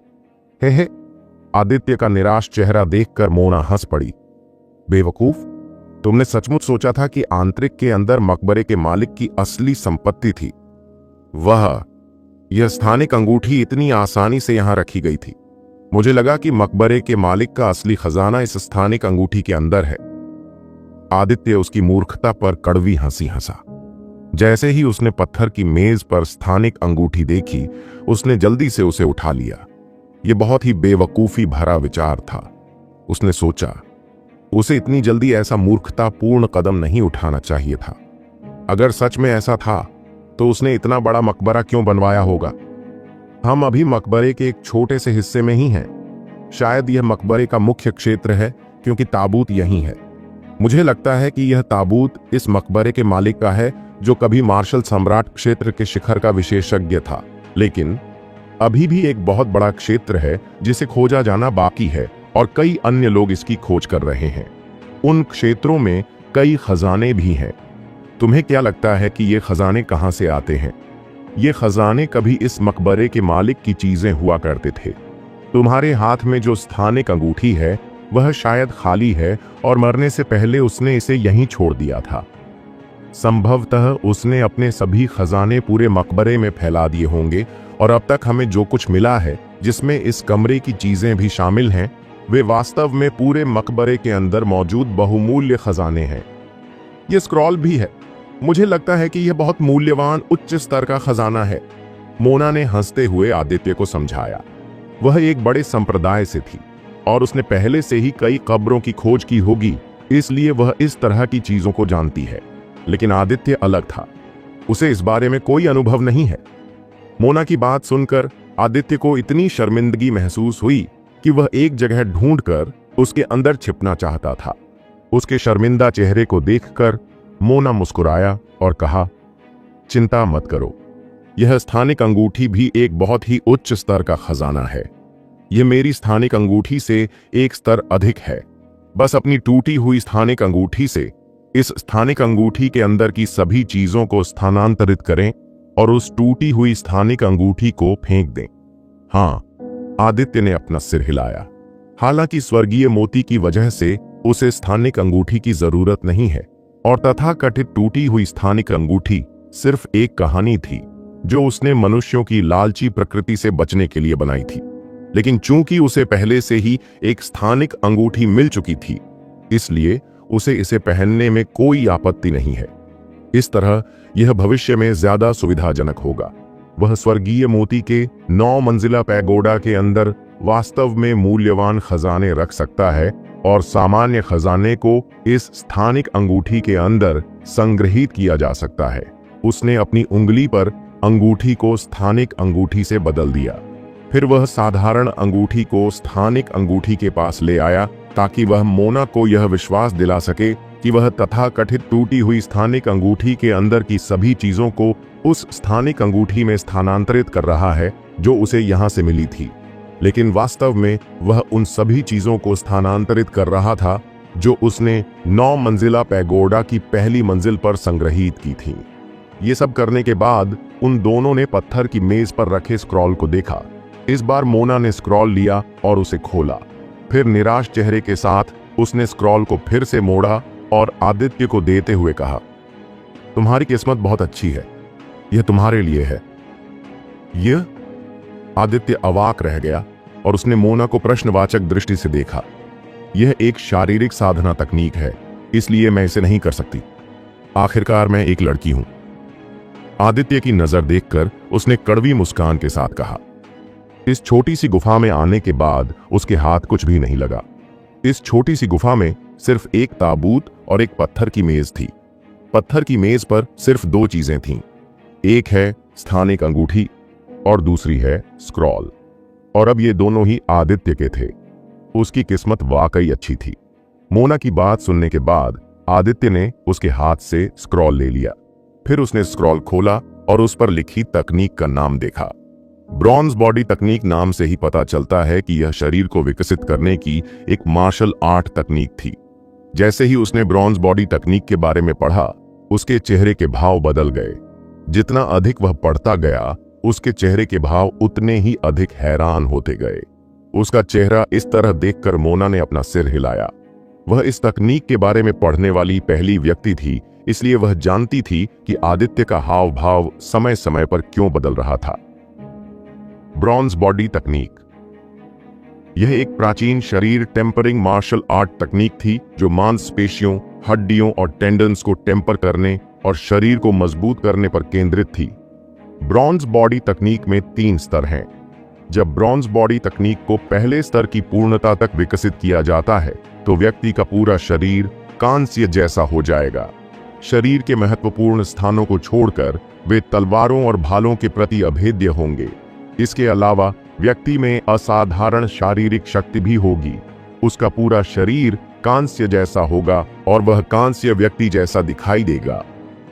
हे, आदित्य का निराश चेहरा देखकर मोना हंस पड़ी। बेवकूफ, तुमने सचमुच सोचा था कि आंतरिक के अंदर मकबरे के मालिक की असली संपत्ति थी। यह स्थानिक अंगूठी इतनी आसानी से यहां रखी गई थी। मुझे लगा कि मकबरे के मालिक का असली खजाना इस स्थानिक अंगूठी के अंदर है। आदित्य उसकी मूर्खता पर कड़वी हंसी हंसा। जैसे ही उसने पत्थर की मेज पर स्थानिक अंगूठी देखी, उसने जल्दी से उसे उठा लिया। यह बहुत ही बेवकूफी भरा विचार था। उसने सोचा, उसे इतनी जल्दी ऐसा मूर्खतापूर्ण कदम नहीं उठाना चाहिए था। अगर सच में ऐसा था तो उसने इतना बड़ा मकबरा क्यों बनवाया होगा? हम अभी मकबरे के एक छोटे से हिस्से में ही हैं। शायद यह मकबरे का मुख्य क्षेत्र है क्योंकि ताबूत यहीं है। मुझे लगता है कि यह ताबूत इस मकबरे के मालिक का है जो कभी मार्शल सम्राट क्षेत्र के शिखर का विशेषज्ञ था। लेकिन अभी भी एक बहुत बड़ा क्षेत्र है जिसे खोजा जाना बाकी है और कई अन्य लोग इसकी खोज कर रहे हैं। उन क्षेत्रों में कई खजाने भी हैं। तुम्हें क्या लगता है कि ये खजाने कहां से आते हैं? ये खजाने कभी इस मकबरे के मालिक की चीजें हुआ करते थे। तुम्हारे हाथ में जो स्थानिक अंगूठी है वह शायद खाली है और मरने से पहले उसने इसे यहीं छोड़ दिया था। संभवतः उसने अपने सभी खजाने पूरे मकबरे में फैला दिए होंगे और अब तक हमें जो कुछ मिला है, जिसमें इस कमरे की चीजें भी शामिल हैं, वे वास्तव में पूरे मकबरे के अंदर मौजूद बहुमूल्य खजाने हैं। ये स्क्रॉल भी है। मुझे लगता है कि यह बहुत मूल्यवान उच्च स्तर का खजाना है, मोना ने हंसते हुए आदित्य को समझाया। वह एक बड़े संप्रदाय से थी और उसने पहले से ही कई कब्रों की खोज की होगी, इसलिए वह इस तरह की चीजों को जानती है। लेकिन आदित्य अलग था, उसे इस बारे में कोई अनुभव नहीं है। मोना की बात सुनकर आदित्य को इतनी शर्मिंदगी महसूस हुई कि वह एक जगह ढूंढकर उसके अंदर छिपना चाहता था। उसके शर्मिंदा चेहरे को देखकर मोना मुस्कुराया और कहा, चिंता मत करो, यह स्थानिक अंगूठी भी एक बहुत ही उच्च स्तर का खजाना है। यह मेरी स्थानिक अंगूठी से एक स्तर अधिक है। बस अपनी टूटी हुई स्थानिक अंगूठी से इस स्थानिक अंगूठी के अंदर की सभी चीजों को स्थानांतरित करें और उस टूटी हुई स्थानिक अंगूठी को फेंक दें। हाँ, आदित्य ने अपना सिर हिलाया। हालांकि स्वर्गीय मोती की वजह से उसे स्थानिक अंगूठी की जरूरत नहीं है और तथाकथित टूटी हुई स्थानिक अंगूठी सिर्फ एक कहानी थी जो उसने मनुष्यों की लालची प्रकृति से बचने के लिए बनाई थी। लेकिन चूंकि उसे पहले से ही एक स्थानिक अंगूठी मिल चुकी थी, इसलिए उसे इसे पहनने में कोई आपत्ति नहीं है। इस तरह यह भविष्य में ज्यादा सुविधाजनक होगा। वह स्वर्गीय मोती के 9 मंजिला पैगोडा के अंदर वास्तव में मूल्यवान खजाने रख सकता है और सामान्य खजाने को इस स्थानिक अंगूठी के अंदर संग्रहित किया जा सकता है। उसने अपनी उंगली पर अंगूठी को स्थानिक अंगूठी से बदल दिया। फिर वह साधारण अंगूठी को स्थानिक अंगूठी के पास ले आया ताकि वह मोना को यह विश्वास दिला सके कि वह तथाकथित टूटी हुई स्थानिक अंगूठी के अंदर की सभी चीजों को उस स्थानिक अंगूठी में स्थानांतरित कर रहा है जो उसे यहां से मिली थी। लेकिन वास्तव में वह उन सभी चीजों को स्थानांतरित कर रहा था जो उसने 9 मंजिला पैगोडा की पहली मंजिल पर संग्रहित की थी। ये सब करने के बाद उन दोनों ने पत्थर की मेज पर रखे स्क्रॉल को देखा। इस बार मोना ने स्क्रॉल लिया और उसे खोला। फिर निराश चेहरे के साथ उसने स्क्रॉल को फिर से मोड़ा और आदित्य को देते हुए कहा, तुम्हारी किस्मत बहुत अच्छी है, यह तुम्हारे लिए है। यह? आदित्य अवाक रह गया और उसने मोना को प्रश्नवाचक दृष्टि से देखा। यह एक शारीरिक साधना तकनीक है, इसलिए मैं इसे नहीं कर सकती। आखिरकार मैं एक लड़की हूं। आदित्य की नजर देखकर उसने कड़वी मुस्कान के साथ कहा। इस छोटी सी गुफा में आने के बाद उसके हाथ कुछ भी नहीं लगा। इस छोटी सी गुफा में सिर्फ एक ताबूत और एक पत्थर की मेज थी। पत्थर की मेज पर सिर्फ 2 चीजें थीं, एक है स्थानिक अंगूठी और दूसरी है स्क्रॉल। और अब ये दोनों ही आदित्य के थे। उसकी किस्मत वाकई अच्छी थी। मोना की बात सुनने के बाद आदित्य ने उसके हाथ से स्क्रॉल ले लिया। फिर उसने स्क्रॉल खोला और उस पर लिखी तकनीक का नाम देखा। ब्रॉन्ज बॉडी तकनीक नाम से ही पता चलता है कि यह शरीर को विकसित करने की एक मार्शल आर्ट तकनीक थी। जैसे ही उसने ब्रॉन्ज बॉडी तकनीक के बारे में पढ़ा, उसके चेहरे के भाव बदल गए। जितना अधिक वह पढ़ता गया, उसके चेहरे के भाव उतने ही अधिक हैरान होते गए। उसका चेहरा इस तरह देखकर मोना ने अपना सिर हिलाया। वह इस तकनीक के बारे में पढ़ने वाली पहली व्यक्ति थी, इसलिए वह जानती थी कि आदित्य का हाव भाव समय समय पर क्यों बदल रहा था। ब्रॉन्ज बॉडी तकनीक यह एक प्राचीन शरीर टेम्परिंग मार्शल आर्ट तकनीक थी जो मांसपेशियों, हड्डियों और टेंडन्स को टेम्पर करने और शरीर को मजबूत करने पर केंद्रित थी। ब्रॉन्ज बॉडी तकनीक में 3 स्तर हैं। जब ब्रॉन्ज बॉडी तकनीक को पहले स्तर की पूर्णता तक विकसित किया जाता है तो व्यक्ति का पूरा शरीर कांस्य जैसा हो जाएगा। शरीर के महत्वपूर्ण स्थानों को छोड़कर वे तलवारों और भालों के प्रति अभेद्य होंगे। इसके अलावा व्यक्ति में असाधारण शारीरिक शक्ति भी होगी। उसका पूरा शरीर कांस्य जैसा होगा और वह कांस्य व्यक्ति जैसा दिखाई देगा।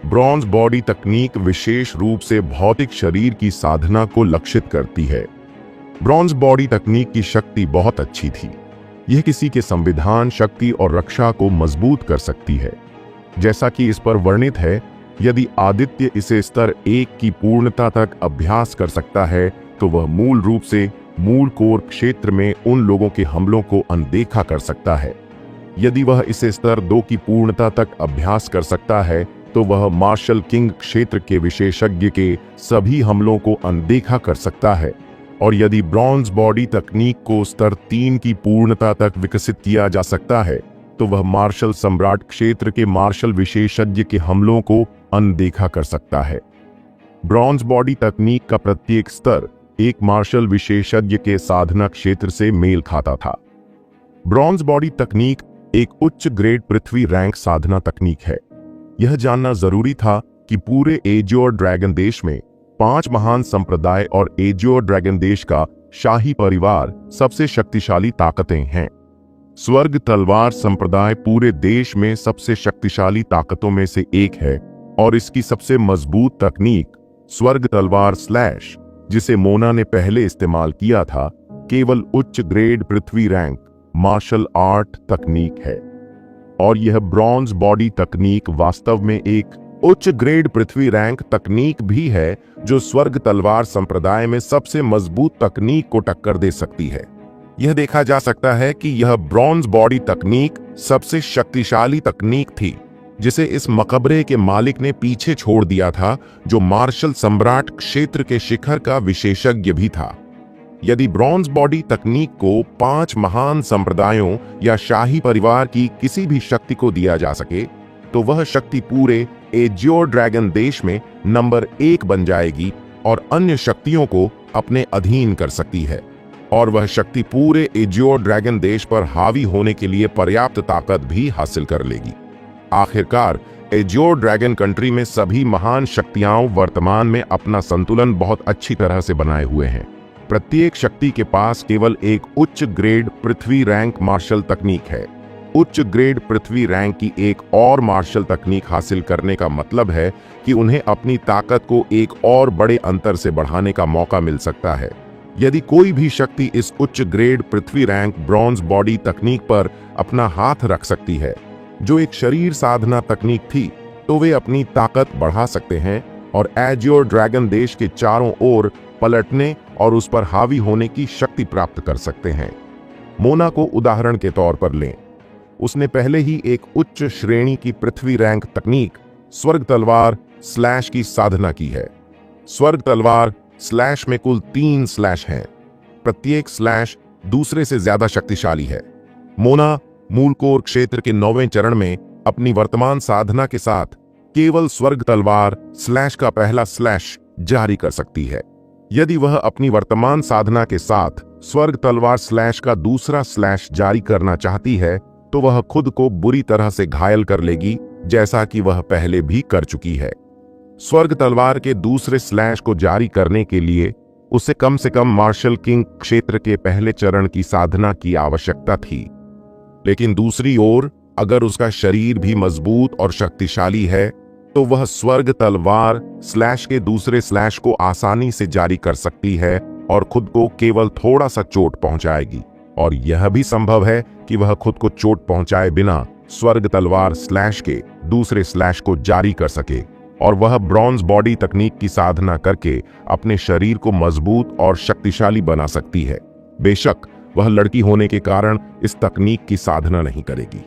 ब्रॉन्ज बॉडी तकनीक विशेष रूप से भौतिक शरीर की साधना को लक्षित करती है। ब्रॉन्ज बॉडी तकनीक की शक्ति बहुत अच्छी थी। यह किसी के संविधान, शक्ति और रक्षा को मजबूत कर सकती है। जैसा कि इस पर वर्णित है, यदि आदित्य इसे स्तर 1 की पूर्णता तक अभ्यास कर सकता है तो वह मूल रूप से मूल कोर क्षेत्र में उन लोगों के हमलों को अनदेखा कर सकता है। यदि वह इसे स्तर 2 की पूर्णता तक अभ्यास कर सकता है तो वह मार्शल किंग क्षेत्र के विशेषज्ञ के सभी हमलों को अनदेखा कर सकता है। और यदि ब्रॉन्ज बॉडी तकनीक को स्तर 3 की पूर्णता तक विकसित किया जा सकता है तो वह मार्शल सम्राट क्षेत्र के मार्शल विशेषज्ञ के हमलों को अनदेखा कर सकता है। ब्रॉन्ज बॉडी तकनीक का प्रत्येक स्तर एक मार्शल विशेषज्ञ के साधना क्षेत्र से मेल खाता था। ब्रॉन्ज बॉडी तकनीक एक उच्च ग्रेड पृथ्वी रैंक साधना तकनीक है। यह जानना जरूरी था कि पूरे एजियोर ड्रैगन देश में 5 महान संप्रदाय और एजियोर ड्रैगन देश का शाही परिवार सबसे शक्तिशाली ताकतें हैं। स्वर्ग तलवार संप्रदाय पूरे देश में सबसे शक्तिशाली ताकतों में से एक है और इसकी सबसे मजबूत तकनीक स्वर्ग तलवार स्लैश, जिसे मोना ने पहले इस्तेमाल किया था, केवल उच्च ग्रेड पृथ्वी रैंक मार्शल आर्ट तकनीक है। और यह ब्रॉन्ज बॉडी तकनीक वास्तव में एक उच्च ग्रेड पृथ्वी रैंक तकनीक भी है जो स्वर्ग तलवार संप्रदाय में सबसे मजबूत तकनीक को टक्कर दे सकती है। यह देखा जा सकता है कि यह ब्रॉन्ज बॉडी तकनीक सबसे शक्तिशाली तकनीक थी जिसे इस मकबरे के मालिक ने पीछे छोड़ दिया था, जो मार्शल सम्राट क्षेत्र के शिखर का विशेषज्ञ भी था। यदि ब्रॉन्ज बॉडी तकनीक को 5 महान संप्रदायों या शाही परिवार की किसी भी शक्ति को दिया जा सके तो वह शक्ति पूरे एजियोर ड्रैगन देश में नंबर 1 बन जाएगी और अन्य शक्तियों को अपने अधीन कर सकती है। और वह शक्ति पूरे एजियोर ड्रैगन देश पर हावी होने के लिए पर्याप्त ताकत भी हासिल कर लेगी। आखिरकार एजियोर ड्रैगन कंट्री में सभी महान शक्तियां वर्तमान में अपना संतुलन बहुत अच्छी तरह से बनाए हुए हैं। प्रत्येक शक्ति के पास केवल एक उच्च ग्रेड पृथ्वी रैंक मार्शल तकनीक है। उच्च ग्रेड पृथ्वी रैंक की एक और मार्शल तकनीक हासिल करने का मतलब है कि उन्हें अपनी ताकत को एक और बड़े अंतर से बढ़ाने का मौका मिल सकता है। यदि कोई भी शक्ति इस उच्च ग्रेड पृथ्वी रैंक ब्रॉन्ज बॉडी तकनीक पर अपना हाथ रख सकती है, जो एक शरीर साधना तकनीक थी, तो वे अपनी ताकत बढ़ा सकते हैं और एजियोर ड्रैगन देश के चारों ओर पलटने और उस पर हावी होने की शक्ति प्राप्त कर सकते हैं। मोना को उदाहरण के तौर पर लें। उसने पहले ही एक उच्च श्रेणी की पृथ्वी रैंक तकनीक स्वर्ग तलवार स्लैश की साधना की है। स्वर्ग तलवार स्लैश में कुल 3 स्लैश हैं। प्रत्येक स्लैश दूसरे से ज्यादा शक्तिशाली है। मोना मूलकोर क्षेत्र के 9वें चरण में अपनी वर्तमान साधना के साथ केवल स्वर्ग तलवार स्लैश का पहला स्लैश जारी कर सकती है। यदि वह अपनी वर्तमान साधना के साथ स्वर्ग तलवार स्लैश का दूसरा स्लैश जारी करना चाहती है तो वह खुद को बुरी तरह से घायल कर लेगी, जैसा कि वह पहले भी कर चुकी है। स्वर्ग तलवार के दूसरे स्लैश को जारी करने के लिए उसे कम से कम मार्शल किंग क्षेत्र के पहले चरण की साधना की आवश्यकता थी। लेकिन दूसरी ओर अगर उसका शरीर भी मजबूत और शक्तिशाली है तो वह स्वर्ग तलवार स्लैश के दूसरे स्लैश को आसानी से जारी कर सकती है और खुद को केवल थोड़ा सा चोट पहुंचाएगी। और यह भी संभव है कि वह खुद को चोट पहुंचाए बिना स्वर्ग तलवार स्लैश के दूसरे स्लैश को जारी कर सके और वह ब्रॉन्ज बॉडी तकनीक की साधना करके अपने शरीर को मजबूत और शक्तिशाली बना सकती है। बेशक वह लड़की होने के कारण इस तकनीक की साधना नहीं करेगी।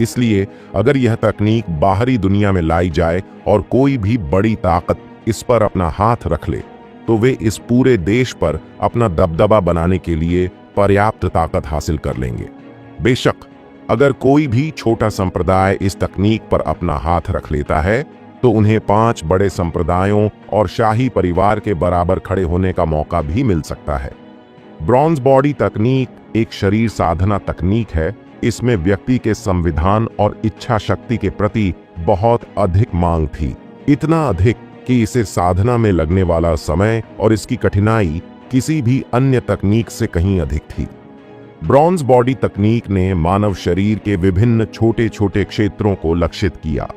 इसलिए अगर यह तकनीक बाहरी दुनिया में लाई जाए और कोई भी बड़ी ताकत इस पर अपना हाथ रख ले तो वे इस पूरे देश पर अपना दबदबा बनाने के लिए पर्याप्त ताकत हासिल कर लेंगे। बेशक अगर कोई भी छोटा संप्रदाय इस तकनीक पर अपना हाथ रख लेता है तो उन्हें 5 बड़े संप्रदायों और शाही परिवार के बराबर खड़े होने का मौका भी मिल सकता है। ब्रॉन्ज बॉडी तकनीक एक शरीर साधना तकनीक है। इसमें व्यक्ति के संविधान और इच्छा शक्ति के प्रति बहुत अधिक मांग थी, इतना अधिक कि इसे साधना में लगने वाला समय और इसकी कठिनाई किसी भी अन्य तकनीक से कहीं अधिक थी। ब्रॉन्ज बॉडी तकनीक ने मानव शरीर के विभिन्न छोटे छोटे क्षेत्रों को लक्षित किया।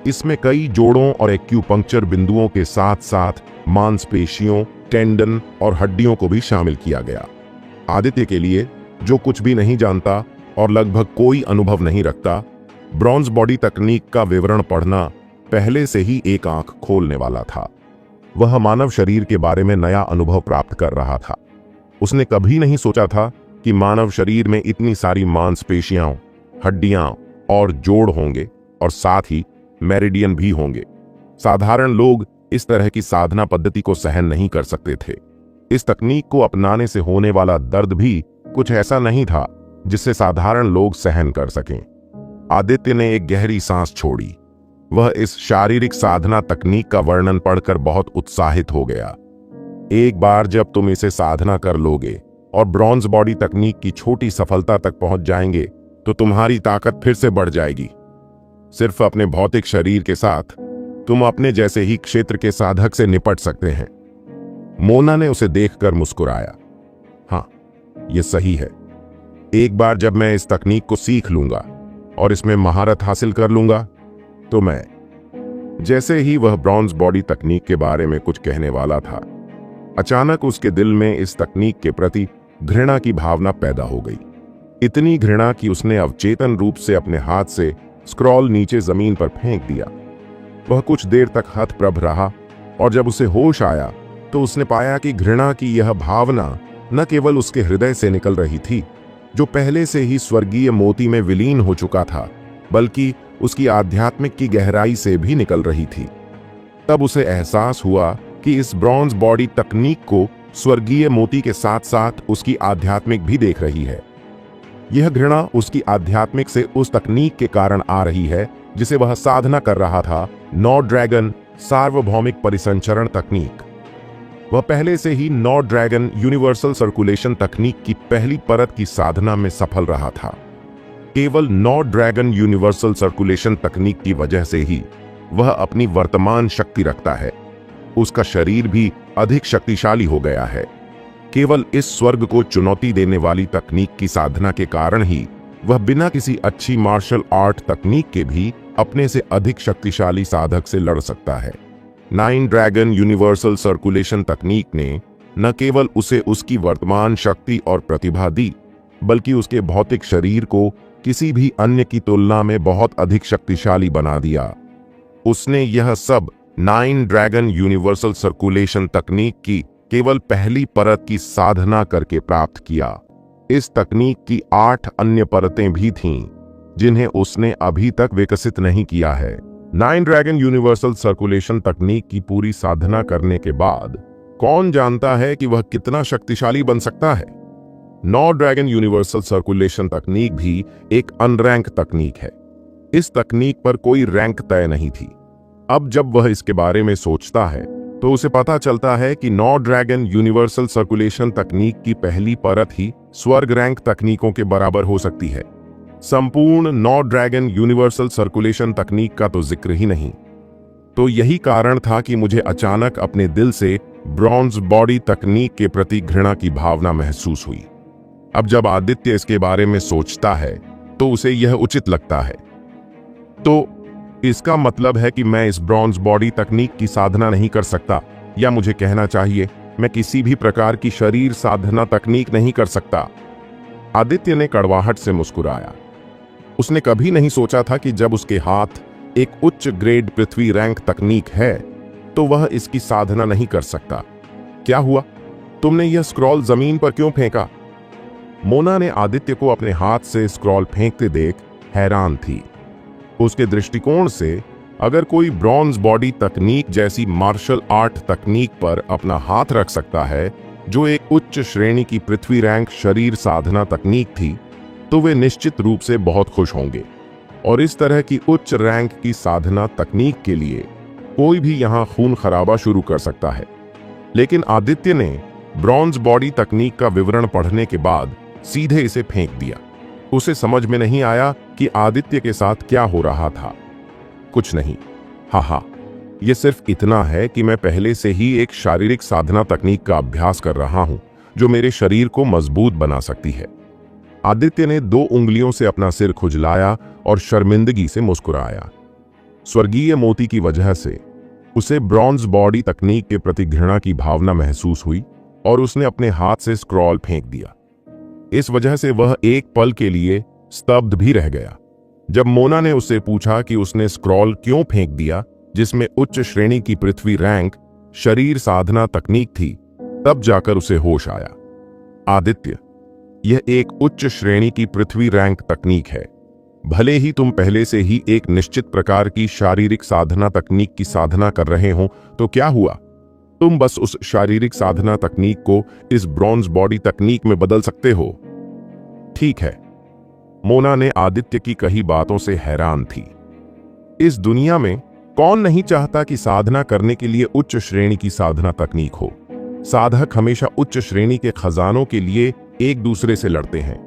इसमें कई जोड़ों और एक्यूपंक्चर बिंदुओं के साथ साथ मांसपेशियों, टेंडन और हड्डियों को भी शामिल किया गया। आदित्य के लिए, जो कुछ भी नहीं जानता और लगभग कोई अनुभव नहीं रखता, ब्रॉन्ज बॉडी तकनीक का विवरण पढ़ना पहले से ही एक आंख खोलने वाला था। वह मानव शरीर के बारे में नया अनुभव प्राप्त कर रहा था। उसने कभी नहीं सोचा था कि मानव शरीर में इतनी सारी मांसपेशियां, हड्डियां और जोड़ होंगे और साथ ही मेरिडियन भी होंगे। साधारण लोग इस तरह की साधना पद्धति को सहन नहीं कर सकते थे। इस तकनीक को अपनाने से होने वाला दर्द भी कुछ ऐसा नहीं था जिससे साधारण लोग सहन कर सकें। आदित्य ने एक गहरी सांस छोड़ी। वह इस शारीरिक साधना तकनीक का वर्णन पढ़कर बहुत उत्साहित हो गया। एक बार जब तुम इसे साधना कर लोगे और ब्रॉन्ज बॉडी तकनीक की छोटी सफलता तक पहुंच जाएंगे तो तुम्हारी ताकत फिर से बढ़ जाएगी। सिर्फ अपने भौतिक शरीर के साथ तुम अपने जैसे ही क्षेत्र के साधक से निपट सकते हैं। मोना ने उसे देखकर मुस्कुराया। हाँ, यह सही है। एक बार जब मैं इस तकनीक को सीख लूंगा और इसमें महारत हासिल कर लूंगा तो मैं। जैसे ही वह ब्रॉन्ज बॉडी तकनीक के बारे में कुछ कहने वाला था, अचानक उसके दिल में इस तकनीक के प्रति घृणा की भावना पैदा हो गई। इतनी घृणा कि उसने अवचेतन रूप से अपने हाथ से स्क्रॉल नीचे जमीन पर फेंक दिया। वह कुछ देर तक हतप्रभ रहा और जब उसे होश आया तो उसने पाया कि घृणा की यह भावना न केवल उसके हृदय से निकल रही थी, जो पहले से ही स्वर्गीय मोती में विलीन हो चुका था, बल्कि उसकी आध्यात्मिक की गहराई से भी निकल रही थी। तब उसे एहसास हुआ कि इस ब्रॉन्ज बॉडी तकनीक को स्वर्गीय मोती के साथ साथ उसकी आध्यात्मिक भी देख रही है। यह घृणा उसकी आध्यात्मिक से उस तकनीक के कारण आ रही है जिसे वह साधना कर रहा था, नौ ड्रैगन सार्वभौमिक परिसंचरण तकनीक। वह पहले से ही नौ ड्रैगन यूनिवर्सल सर्कुलेशन तकनीक की पहली परत की साधना में सफल रहा था। केवल नौ ड्रैगन यूनिवर्सल सर्कुलेशन तकनीक की वजह से ही वह अपनी वर्तमान शक्ति रखता है। उसका शरीर भी अधिक शक्तिशाली हो गया है। केवल इस स्वर्ग को चुनौती देने वाली तकनीक की साधना के कारण ही वह बिना किसी अच्छी मार्शल आर्ट तकनीक के भी अपने से अधिक शक्तिशाली साधक से लड़ सकता है। 9 ड्रैगन यूनिवर्सल सर्कुलेशन तकनीक ने न केवल उसे उसकी वर्तमान शक्ति और प्रतिभा दी, बल्कि उसके भौतिक शरीर को किसी भी अन्य की तुलना में बहुत अधिक शक्तिशाली बना दिया। उसने यह सब 9 ड्रैगन यूनिवर्सल सर्कुलेशन तकनीक की केवल पहली परत की साधना करके प्राप्त किया। इस तकनीक की 8 अन्य परतें भी थीं, जिन्हें उसने अभी तक विकसित नहीं किया है। 9 ड्रैगन यूनिवर्सल सर्कुलेशन तकनीक की पूरी साधना करने के बाद कौन जानता है कि वह कितना शक्तिशाली बन सकता है। 9 ड्रैगन यूनिवर्सल सर्कुलेशन तकनीक भी एक अनरैंक तकनीक है। इस तकनीक पर कोई रैंक तय नहीं थी। अब जब वह इसके बारे में सोचता है तो उसे पता चलता है कि 9 ड्रैगन यूनिवर्सल सर्कुलेशन तकनीक की पहली परत ही स्वर्ग रैंक तकनीकों के बराबर हो सकती है। संपूर्ण 9 ड्रैगन यूनिवर्सल सर्कुलेशन तकनीक का तो जिक्र ही नहीं। तो यही कारण था कि मुझे अचानक अपने दिल से ब्रॉन्ज बॉडी तकनीक के प्रति घृणा की भावना महसूस हुई। अब जब आदित्य इसके बारे में सोचता है तो उसे यह उचित लगता है। तो इसका मतलब है कि मैं इस ब्रॉन्ज बॉडी तकनीक की साधना नहीं कर सकता, या मुझे कहना चाहिए मैं किसी भी प्रकार की शरीर साधना तकनीक नहीं कर सकता। आदित्य ने कड़वाहट से मुस्कुराया। उसने कभी नहीं सोचा था कि जब उसके हाथ एक उच्च ग्रेड पृथ्वी रैंक तकनीक है तो वह इसकी साधना नहीं कर सकता। क्या हुआ? तुमने यह स्क्रॉल जमीन पर क्यों फेंका? मोना ने आदित्य को अपने हाथ से स्क्रॉल फेंकते देख हैरान थी। उसके दृष्टिकोण से अगर कोई ब्रॉन्ज बॉडी तकनीक जैसी मार्शल आर्ट तकनीक पर अपना हाथ रख सकता है, जो एक उच्च श्रेणी की पृथ्वी रैंक शरीर साधना तकनीक थी, तो वे निश्चित रूप से बहुत खुश होंगे। और इस तरह की उच्च रैंक की साधना तकनीक के लिए कोई भी यहां खून खराबा शुरू कर सकता है। लेकिन आदित्य ने ब्रॉन्ज बॉडी तकनीक का विवरण पढ़ने के बाद सीधे इसे फेंक दिया। उसे समझ में नहीं आया कि आदित्य के साथ क्या हो रहा था। कुछ नहीं, हाँ, यह सिर्फ इतना है कि मैं पहले से ही एक शारीरिक साधना तकनीक का अभ्यास कर रहा हूं जो मेरे शरीर को मजबूत बना सकती है। आदित्य ने 2 उंगलियों से अपना सिर खुजलाया और शर्मिंदगी से मुस्कुराया। स्वर्गीय मोती की वजह से उसे ब्रॉन्ज बॉडी तकनीक के प्रति घृणा की भावना महसूस हुई और उसने अपने हाथ से स्क्रॉल फेंक दिया। इस वजह से वह एक पल के लिए स्तब्ध भी रह गया। जब मोना ने उससे पूछा कि उसने स्क्रॉल क्यों फेंक दिया जिसमें उच्च श्रेणी की पृथ्वी रैंक शरीर साधना तकनीक थी, तब जाकर उसे होश आया। आदित्य, यह एक उच्च श्रेणी की पृथ्वी रैंक तकनीक है। भले ही तुम पहले से ही एक निश्चित प्रकार की शारीरिक साधना तकनीक की साधना कर रहे हो, तो क्या हुआ? तुम बस उस शारीरिक साधना तकनीक को इस ब्रॉन्ज बॉडी तकनीक में बदल सकते हो। ठीक है। मोना ने आदित्य की कही बातों से हैरान थी। इस दुनिया में कौन नहीं चाहता कि साधना करने के लिए उच्च श्रेणी की साधना तकनीक हो। साधक हमेशा उच्च श्रेणी के खजानों के लिए एक दूसरे से लड़ते हैं,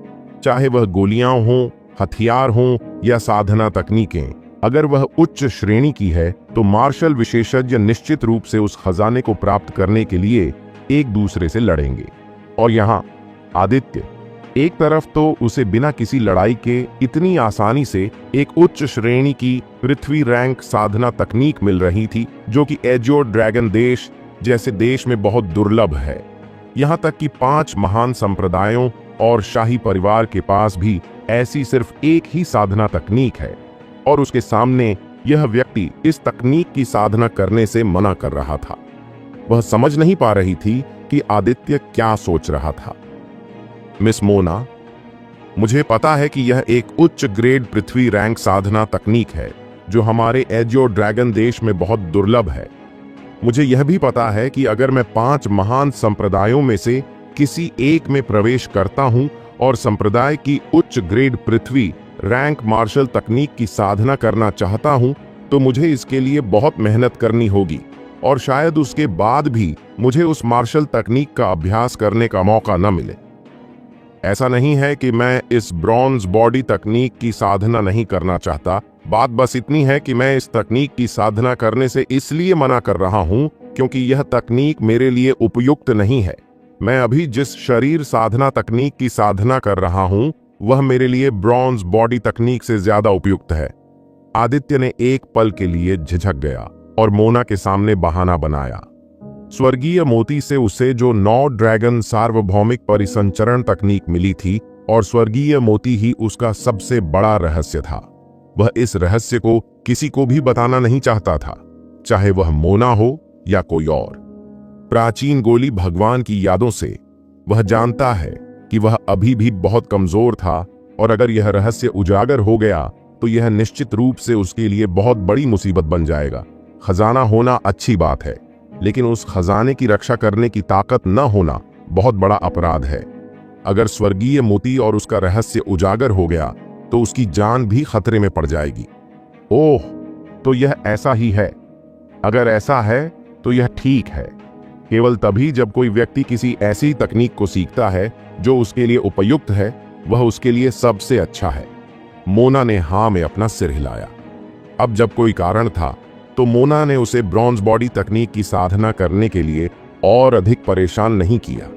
चाहे वह गोलियां हों, हथियार हों या साधना तकनीकें। अगर वह उच्च श्रेणी की है तो मार्शल विशेषज्ञ निश्चित रूप से उस खजाने को प्राप्त करने के लिए एक दूसरे से लड़ेंगे। और यहाँ आदित्य, एक तरफ तो उसे बिना किसी लड़ाई के इतनी आसानी से एक उच्च श्रेणी की पृथ्वी रैंक साधना तकनीक मिल रही थी, जो कि एज्योर ड्रैगन देश जैसे देश में बहुत दुर्लभ है। यहाँ तक कि 5 महान संप्रदायों और शाही परिवार के पास भी ऐसी सिर्फ एक ही साधना तकनीक है, और उसके सामने यह व्यक्ति इस तकनीक की साधना करने से मना कर रहा था। वह समझ नहीं पा रही थी कि आदित्य क्या सोच रहा था। मिस मोना, मुझे पता है कि यह एक उच्च ग्रेड पृथ्वी रैंक साधना तकनीक है जो हमारे एज्योर ड्रैगन देश में बहुत दुर्लभ है। मुझे यह भी पता है कि अगर मैं 5 महान संप्रदायों में से किसी एक में प्रवेश करता हूं और संप्रदाय की उच्च ग्रेड पृथ्वी रैंक मार्शल तकनीक की साधना करना चाहता हूं, तो मुझे इसके लिए बहुत मेहनत करनी होगी, और शायद उसके बाद भी मुझे उस मार्शल तकनीक का अभ्यास करने का मौका न मिले। ऐसा नहीं है कि मैं इस ब्रॉन्ज बॉडी तकनीक की साधना नहीं करना चाहता। बात बस इतनी है कि मैं इस तकनीक की साधना करने से इसलिए मना कर रहा हूं क्योंकि यह तकनीक मेरे लिए उपयुक्त नहीं है। मैं अभी जिस शरीर साधना तकनीक की साधना कर रहा हूं वह मेरे लिए ब्रॉन्ज बॉडी तकनीक से ज्यादा उपयुक्त है। आदित्य ने एक पल के लिए झिझक गया और मोना के सामने बहाना बनाया। स्वर्गीय मोती से उसे जो 9 ड्रैगन सार्वभौमिक परिसंचरण तकनीक मिली थी, और स्वर्गीय मोती ही उसका सबसे बड़ा रहस्य था। वह इस रहस्य को किसी को भी बताना नहीं चाहता था, चाहे वह मोना हो या कोई और। प्राचीन गोली भगवान की यादों से वह जानता है कि वह अभी भी बहुत कमजोर था, और अगर यह रहस्य उजागर हो गया तो यह निश्चित रूप से उसके लिए बहुत बड़ी मुसीबत बन जाएगा। खजाना होना अच्छी बात है, लेकिन उस खजाने की रक्षा करने की ताकत न होना बहुत बड़ा अपराध है। अगर स्वर्गीय मोती और उसका रहस्य उजागर हो गया तो उसकी जान भी खतरे में पड़ जाएगी। ओह, तो यह ऐसा ही है। अगर ऐसा है तो यह ठीक है। केवल तभी जब कोई व्यक्ति किसी ऐसी तकनीक को सीखता है जो उसके लिए उपयुक्त है, वह उसके लिए सबसे अच्छा है। मोना ने हाँ में अपना सिर हिलाया। अब जब कोई कारण था तो मोना ने उसे ब्रॉन्ज बॉडी तकनीक की साधना करने के लिए और अधिक परेशान नहीं किया।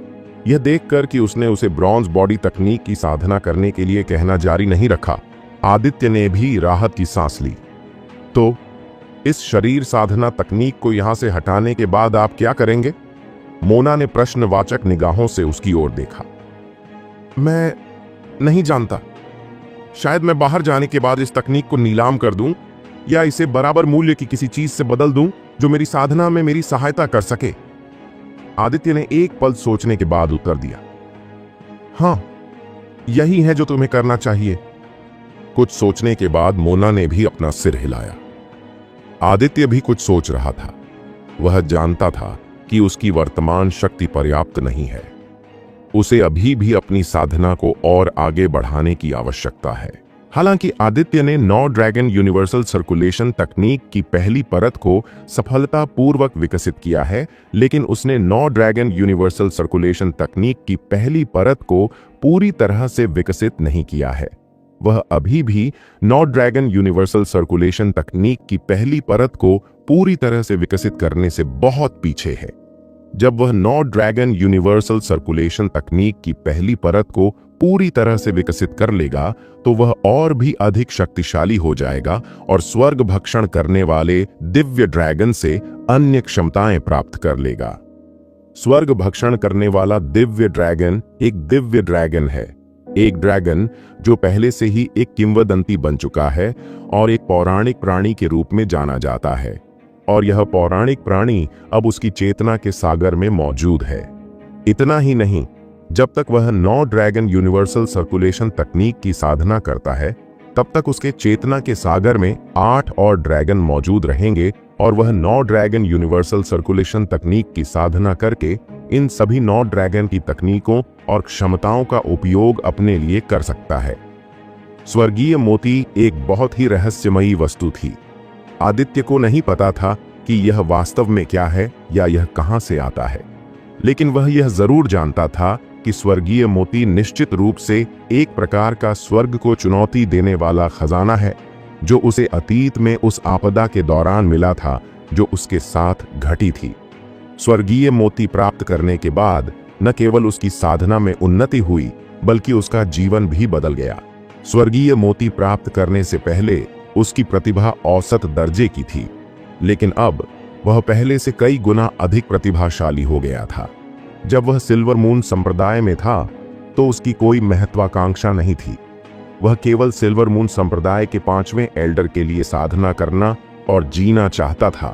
यह देखकर कि उसने उसे ब्रॉन्ज बॉडी तकनीक की साधना करने के लिए कहना जारी नहीं रखा, आदित्य ने भी राहत की सांस ली। तो इस शरीर साधना तकनीक को यहां से हटाने के बाद आप क्या करेंगे? मोना ने प्रश्नवाचक निगाहों से उसकी ओर देखा। मैं नहीं जानता। शायद मैं बाहर जाने के बाद इस तकनीक को नीलाम कर दूं, या इसे बराबर मूल्य की किसी चीज से बदल दूं जो मेरी साधना में मेरी सहायता कर सके। आदित्य ने एक पल सोचने के बाद उत्तर दिया, हां, यही है जो तुम्हें करना चाहिए। कुछ सोचने के बाद मोना ने भी अपना सिर हिलाया। आदित्य भी कुछ सोच रहा था। वह जानता था कि उसकी वर्तमान शक्ति पर्याप्त नहीं है। उसे अभी भी अपनी साधना को और आगे बढ़ाने की आवश्यकता है। हालांकि आदित्य ने 9 ड्रैगन यूनिवर्सल सर्कुलेशन तकनीक की पहली परत को सफलतापूर्वक विकसित किया है, लेकिन उसने 9 ड्रैगन यूनिवर्सल सर्कुलेशन तकनीक की पहली परत को पूरी तरह से विकसित नहीं किया है। वह अभी भी 9 ड्रैगन यूनिवर्सल सर्कुलेशन तकनीक की पहली परत को पूरी तरह से विकसित करने से बहुत पीछे है। जब वह 9 ड्रैगन यूनिवर्सल सर्कुलेशन तकनीक की पहली परत को पूरी तरह से विकसित कर लेगा तो वह और भी अधिक शक्तिशाली हो जाएगा और स्वर्ग भक्षण करने वाले दिव्य ड्रैगन से अन्य क्षमताएं प्राप्त कर लेगा। स्वर्ग भक्षण करने वाला दिव्य ड्रैगन एक दिव्य ड्रैगन है, एक ड्रैगन जो पहले से ही एक किंवदंती बन चुका है और एक पौराणिक प्राणी के रूप में जाना जाता है, और यह पौराणिक प्राणी अब उसकी चेतना के सागर में मौजूद है। इतना ही नहीं, जब तक वह 9 ड्रैगन यूनिवर्सल सर्कुलेशन तकनीक की साधना करता है तब तक उसके चेतना के सागर में 8 और ड्रैगन मौजूद रहेंगे, और वह 9 ड्रैगन यूनिवर्सल सर्कुलेशन तकनीक की साधना करके इन सभी 9 ड्रैगन की तकनीकों और क्षमताओं का उपयोग अपने लिए कर सकता है। स्वर्गीय मोती एक बहुत ही रहस्यमयी वस्तु थी। आदित्य को नहीं पता था कि यह वास्तव में क्या है या यह कहां से आता है, लेकिन वह यह जरूर जानता था कि स्वर्गीय मोती निश्चित रूप से एक प्रकार का स्वर्ग को चुनौती देने वाला खजाना है, जो उसे अतीत में उस आपदा के दौरान मिला था जो उसके साथ घटी थी। स्वर्गीय मोती प्राप्त करने के बाद न केवल उसकी साधना में उन्नति हुई, बल्कि उसका जीवन भी बदल गया। स्वर्गीय मोती प्राप्त करने से पहले उसकी प्रतिभा औसत दर्जे की थी, लेकिन अब वह पहले से कई गुना अधिक प्रतिभाशाली हो गया था। जब वह सिल्वर मून संप्रदाय में था तो उसकी कोई महत्वाकांक्षा नहीं थी। वह केवल सिल्वर मून संप्रदाय के 5वें एल्डर के लिए साधना करना और जीना चाहता था,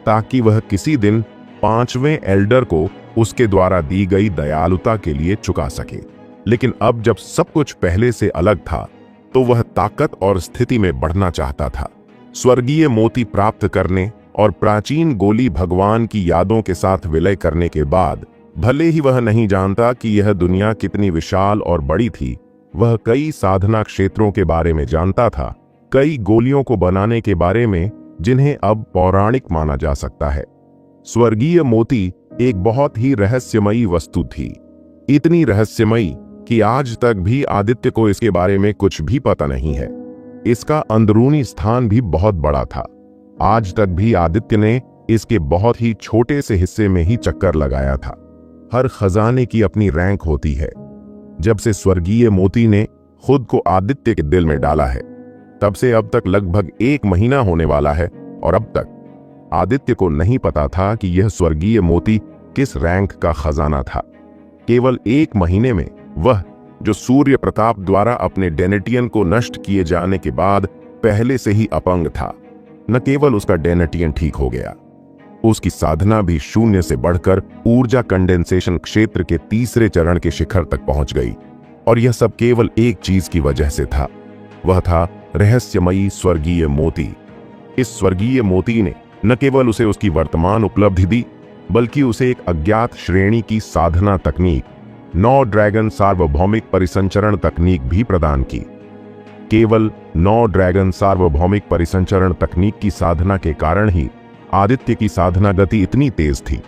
ताकि वह किसी दिन 5वें एल्डर को उसके द्वारा दी गई दयालुता के लिए चुका सके। लेकिन अब जब सब कुछ पहले से अलग था, तो वह ताकत और स्थिति में बढ़ना चाहता था। स्वर्गीय मोती प्राप्त करने और प्राचीन गोली भगवान की यादों के साथ विलय करने के बाद, भले ही वह नहीं जानता कि यह दुनिया कितनी विशाल और बड़ी थी, वह कई साधना क्षेत्रों के बारे में जानता था, कई गोलियों को बनाने के बारे में जिन्हें अब पौराणिक माना जा सकता है। स्वर्गीय मोती एक बहुत ही रहस्यमयी वस्तु थी, इतनी रहस्यमयी कि आज तक भी आदित्य को इसके बारे में कुछ भी पता नहीं है। इसका अंदरूनी स्थान भी बहुत बड़ा था। आज तक भी आदित्य ने इसके बहुत ही छोटे से हिस्से में ही चक्कर लगाया था। हर खजाने की अपनी रैंक होती है। जब से स्वर्गीय मोती ने खुद को आदित्य के दिल में डाला है, तब से अब तक लगभग 1 महीना होने वाला है, और अब तक आदित्य को नहीं पता था कि यह स्वर्गीय मोती किस रैंक का खजाना था। केवल 1 महीने में वह, जो सूर्य प्रताप द्वारा अपने डेनेटियन को नष्ट किए जाने के बाद पहले से ही अपंग था, न केवल उसका डेनेटियन ठीक हो गया, उसकी साधना भी शून्य से बढ़कर ऊर्जा कंडेंसेशन क्षेत्र के 3रे चरण के शिखर तक पहुंच गई। और यह सब केवल एक चीज की वजह से था, वह था रहस्यमयी स्वर्गीय मोती। इस स्वर्गीय मोती ने न केवल उसे उसकी वर्तमान उपलब्धि दी, बल्कि उसे एक अज्ञात श्रेणी की साधना तकनीक, 9 ड्रैगन सार्वभौमिक परिसंचरण तकनीक भी प्रदान की। केवल 9 ड्रैगन सार्वभौमिक परिसंचरण तकनीक की साधना के कारण ही आदित्य की साधना गति इतनी तेज थी।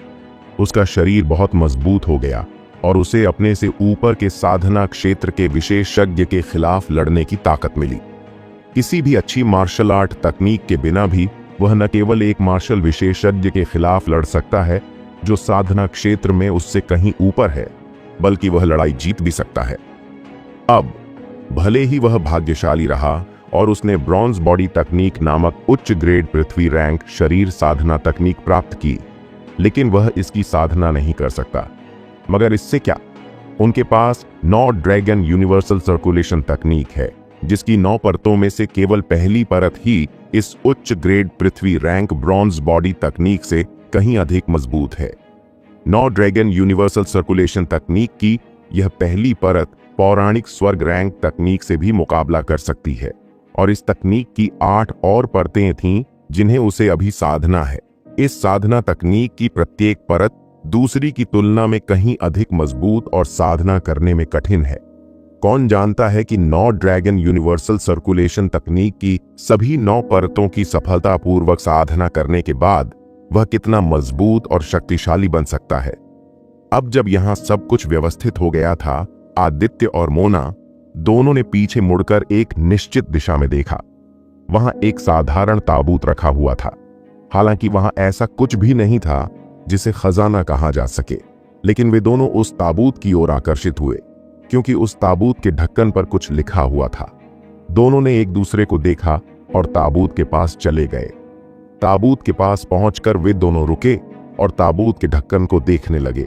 उसका शरीर बहुत मजबूत हो गया और उसे अपने से ऊपर के साधना क्षेत्र के विशेषज्ञ के खिलाफ लड़ने की ताकत मिली। किसी भी अच्छी मार्शल आर्ट तकनीक के बिना भी वह न केवल एक मार्शल विशेषज्ञ के खिलाफ लड़ सकता है जो साधना क्षेत्र में उससे कहीं ऊपर है, बल्कि वह लड़ाई जीत भी सकता है। अब भले ही वह भाग्यशाली रहा और उसने ब्रॉन्ज बॉडी तकनीक नामक उच्च ग्रेड पृथ्वी रैंक शरीर साधना तकनीक प्राप्त की, लेकिन वह इसकी साधना नहीं कर सकता। मगर इससे क्या, उनके पास 9 ड्रैगन यूनिवर्सल सर्कुलेशन तकनीक है, जिसकी 9 परतों में से केवल पहली परत ही इस उच्च ग्रेड पृथ्वी रैंक ब्रॉन्ज बॉडी तकनीक से कहीं अधिक मजबूत है। 9 ड्रैगन यूनिवर्सल सर्कुलेशन तकनीक की यह पहली परत पौराणिक स्वर्ग रैंक तकनीक से भी मुकाबला कर सकती है, और इस तकनीक की 8 और परतें थीं जिन्हें उसे अभी साधना है। इस साधना तकनीक की प्रत्येक परत दूसरी की तुलना में कहीं अधिक मजबूत और साधना करने में कठिन है। कौन जानता है कि 9 ड्रैगन यूनिवर्सल सर्कुलेशन तकनीक की सभी 9 परतों की सफलतापूर्वक साधना करने के बाद वह कितना मजबूत और शक्तिशाली बन सकता है। अब जब यहां सब कुछ व्यवस्थित हो गया था, आदित्य और मोना दोनों ने पीछे मुड़कर एक निश्चित दिशा में देखा। वहां एक साधारण ताबूत रखा हुआ था। हालांकि वहां ऐसा कुछ भी नहीं था जिसे खजाना कहा जा सके, लेकिन वे दोनों उस ताबूत की ओर आकर्षित हुए, क्योंकि उस ताबूत के ढक्कन पर कुछ लिखा हुआ था। दोनों ने एक दूसरे को देखा और ताबूत के पास चले गए। ताबूत के पास पहुंचकर वे दोनों रुके और ताबूत के ढक्कन को देखने लगे।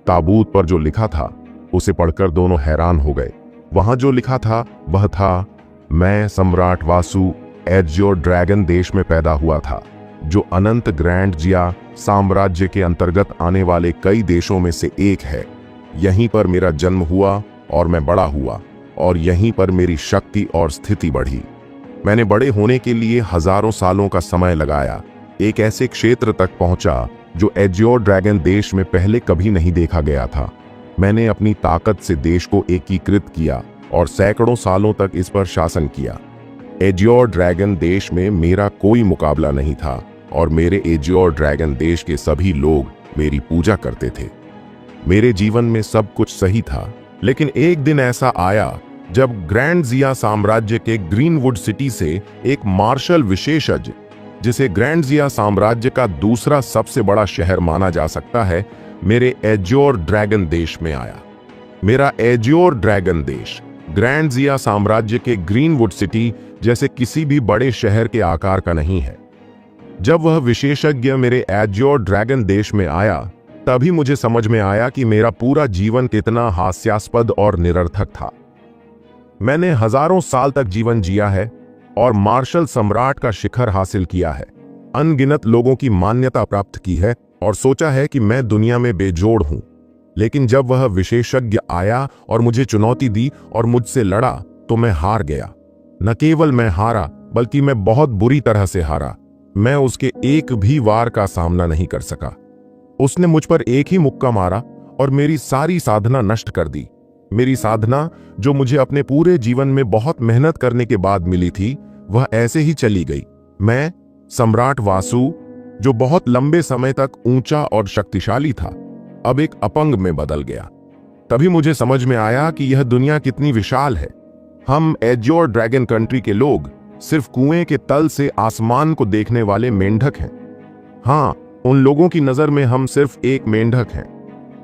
ताबूत पर जो लिखा था उसे पढ़कर दोनों हैरान हो गए। वहां जो लिखा था वह था, मैं सम्राट वासु एज्योर ड्रैगन देश में पैदा हुआ था, जो अनंत ग्रैंड जिया साम्राज्य के अंतर्गत आने वाले कई देशों में से एक है। यहीं पर मेरा जन्म हुआ और मैं बड़ा हुआ, और यहीं पर मेरी शक्ति और स्थिति बढ़ी। मैंने बड़े होने के लिए हजारों सालों का समय लगाया, एक ऐसे क्षेत्र तक पहुंचा जो एज्योर ड्रैगन देश में पहले कभी नहीं देखा गया था। मैंने अपनी ताकत से देश को एकीकृत किया और सैकड़ों सालों तक इस पर शासन किया। एज्योर ड्रैगन देश में मेरा कोई मुकाबला नहीं था और मेरे एज्योर ड्रैगन देश के सभी लोग मेरी पूजा करते थे। मेरे जीवन में सब कुछ सही था, लेकिन एक दिन ऐसा आया जब ग्रैंड जिया साम्राज्य के ग्रीनवुड सिटी से एक मार्शल विशेषज्ञ, जिसे ग्रैंड जिया साम्राज्य का दूसरा सबसे बड़ा शहर माना जा सकता है, मेरे एज्योर ड्रैगन देश में आया। मेरा एज्योर ड्रैगन देश ग्रैंड जिया साम्राज्य के ग्रीनवुड सिटी जैसे किसी भी बड़े शहर के आकार का नहीं है। जब वह विशेषज्ञ मेरे एज्योर ड्रैगन देश में आया, तभी मुझे समझ में आया कि मेरा पूरा जीवन कितना हास्यास्पद और निरर्थक था। मैंने हजारों साल तक जीवन जिया है और मार्शल सम्राट का शिखर हासिल किया है, अनगिनत लोगों की मान्यता प्राप्त की है और सोचा है कि मैं दुनिया में बेजोड़ हूं। लेकिन जब वह विशेषज्ञ आया और मुझे चुनौती दी और मुझसे लड़ा, तो मैं हार गया। न केवल मैं हारा, बल्कि मैं बहुत बुरी तरह से हारा। मैं उसके एक भी वार का सामना नहीं कर सका। उसने मुझ पर एक ही मुक्का मारा और मेरी सारी साधना नष्ट कर दी। मेरी साधना, जो मुझे अपने पूरे जीवन में बहुत मेहनत करने के बाद मिली थी, वह ऐसे ही चली गई। मैं, सम्राट वासु, जो बहुत लंबे समय तक ऊंचा और शक्तिशाली था, अब एक अपंग में बदल गया। तभी मुझे समझ में आया कि यह दुनिया कितनी विशाल है। हम एज्योर ड्रैगन कंट्री के लोग सिर्फ कुएं के तल से आसमान को देखने वाले मेंढक हैं। हाँ, उन लोगों की नजर में हम सिर्फ एक मेंढक हैं।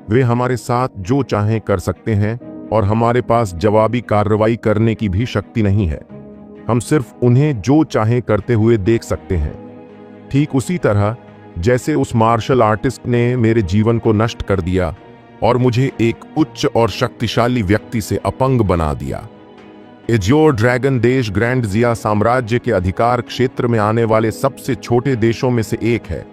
वे हमारे साथ जो चाहें कर सकते हैं और हमारे पास जवाबी कार्रवाई करने की भी शक्ति नहीं है। हम सिर्फ उन्हें जो चाहें करते हुए देख सकते हैं। ठीक उसी तरह जैसे उस मार्शल आर्टिस्ट ने मेरे जीवन को नष्ट कर दिया और मुझे एक उच्च और शक्तिशाली व्यक्ति से अपंग बना दिया। एज्योर ड्रैगन देश ग्रैंड जिया साम्राज्य के अधिकार क्षेत्र में आने वाले सबसे छोटे देशों में से एक है।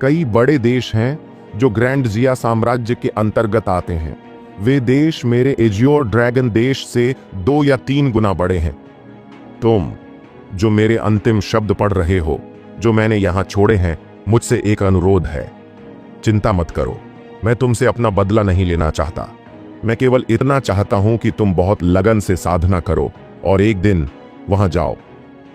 कई बड़े देश हैं जो ग्रैंड जिया साम्राज्य के अंतर्गत आते हैं। वे देश मेरे एज्योर ड्रैगन देश से 2 या 3 गुना बड़े हैं। तुम, जो मेरे अंतिम शब्द पढ़ रहे हो, जो मैंने यहां छोड़े हैं, मुझसे एक अनुरोध है। चिंता मत करो, मैं तुमसे अपना बदला नहीं लेना चाहता। मैं केवल इतना चाहता हूं कि तुम बहुत लगन से साधना करो और एक दिन वहां जाओ,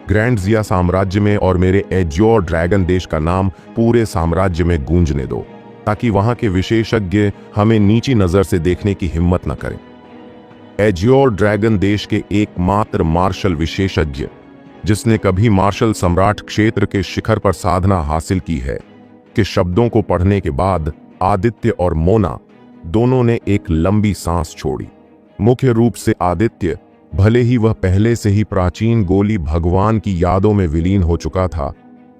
ग्रैंड जिया साम्राज्य में, और मेरे एज्योर ड्रैगन देश का नाम पूरे साम्राज्य में गूंजने दो, ताकि वहां के विशेषज्ञ हमें नीची नजर से देखने की हिम्मत न करें। एज्योर ड्रैगन देश के एकमात्र मार्शल विशेषज्ञ, जिसने कभी मार्शल सम्राट क्षेत्र के शिखर पर साधना हासिल की है, के शब्दों को पढ़ने के बाद आदित्य और मोना दोनों ने एक लंबी सांस छोड़ी। मुख्य रूप से आदित्य, भले ही वह पहले से ही प्राचीन गोली भगवान की यादों में विलीन हो चुका था,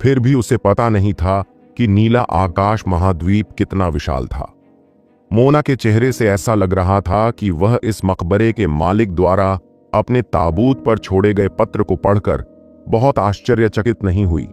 फिर भी उसे पता नहीं था कि नीला आकाश महाद्वीप कितना विशाल था। मोना के चेहरे से ऐसा लग रहा था कि वह इस मकबरे के मालिक द्वारा अपने ताबूत पर छोड़े गए पत्र को पढ़कर बहुत आश्चर्यचकित नहीं हुई।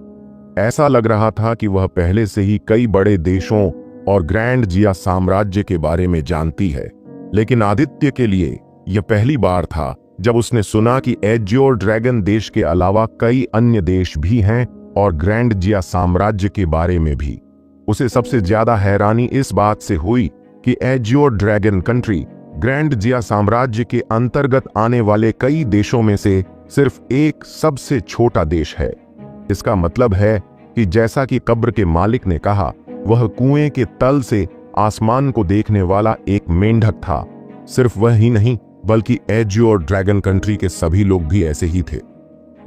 ऐसा लग रहा था कि वह पहले से ही कई बड़े देशों और ग्रैंड जिया साम्राज्य के बारे में जानती है। लेकिन आदित्य के लिए यह पहली बार था जब उसने सुना कि एज्योर ड्रैगन देश के अलावा कई अन्य देश भी हैं और ग्रैंड जिया साम्राज्य के बारे में भी। उसे सबसे ज्यादा हैरानी इस बात से हुई कि एज्योर ड्रैगन कंट्री ग्रैंड जिया साम्राज्य के अंतर्गत आने वाले कई देशों में से सिर्फ एक सबसे छोटा देश है। इसका मतलब है कि जैसा कि कब्र के मालिक ने कहा, वह कुएं के तल से आसमान को देखने वाला एक मेंढक था। सिर्फ वह ही नहीं, बल्कि एज्योर ड्रैगन कंट्री के सभी लोग भी ऐसे ही थे।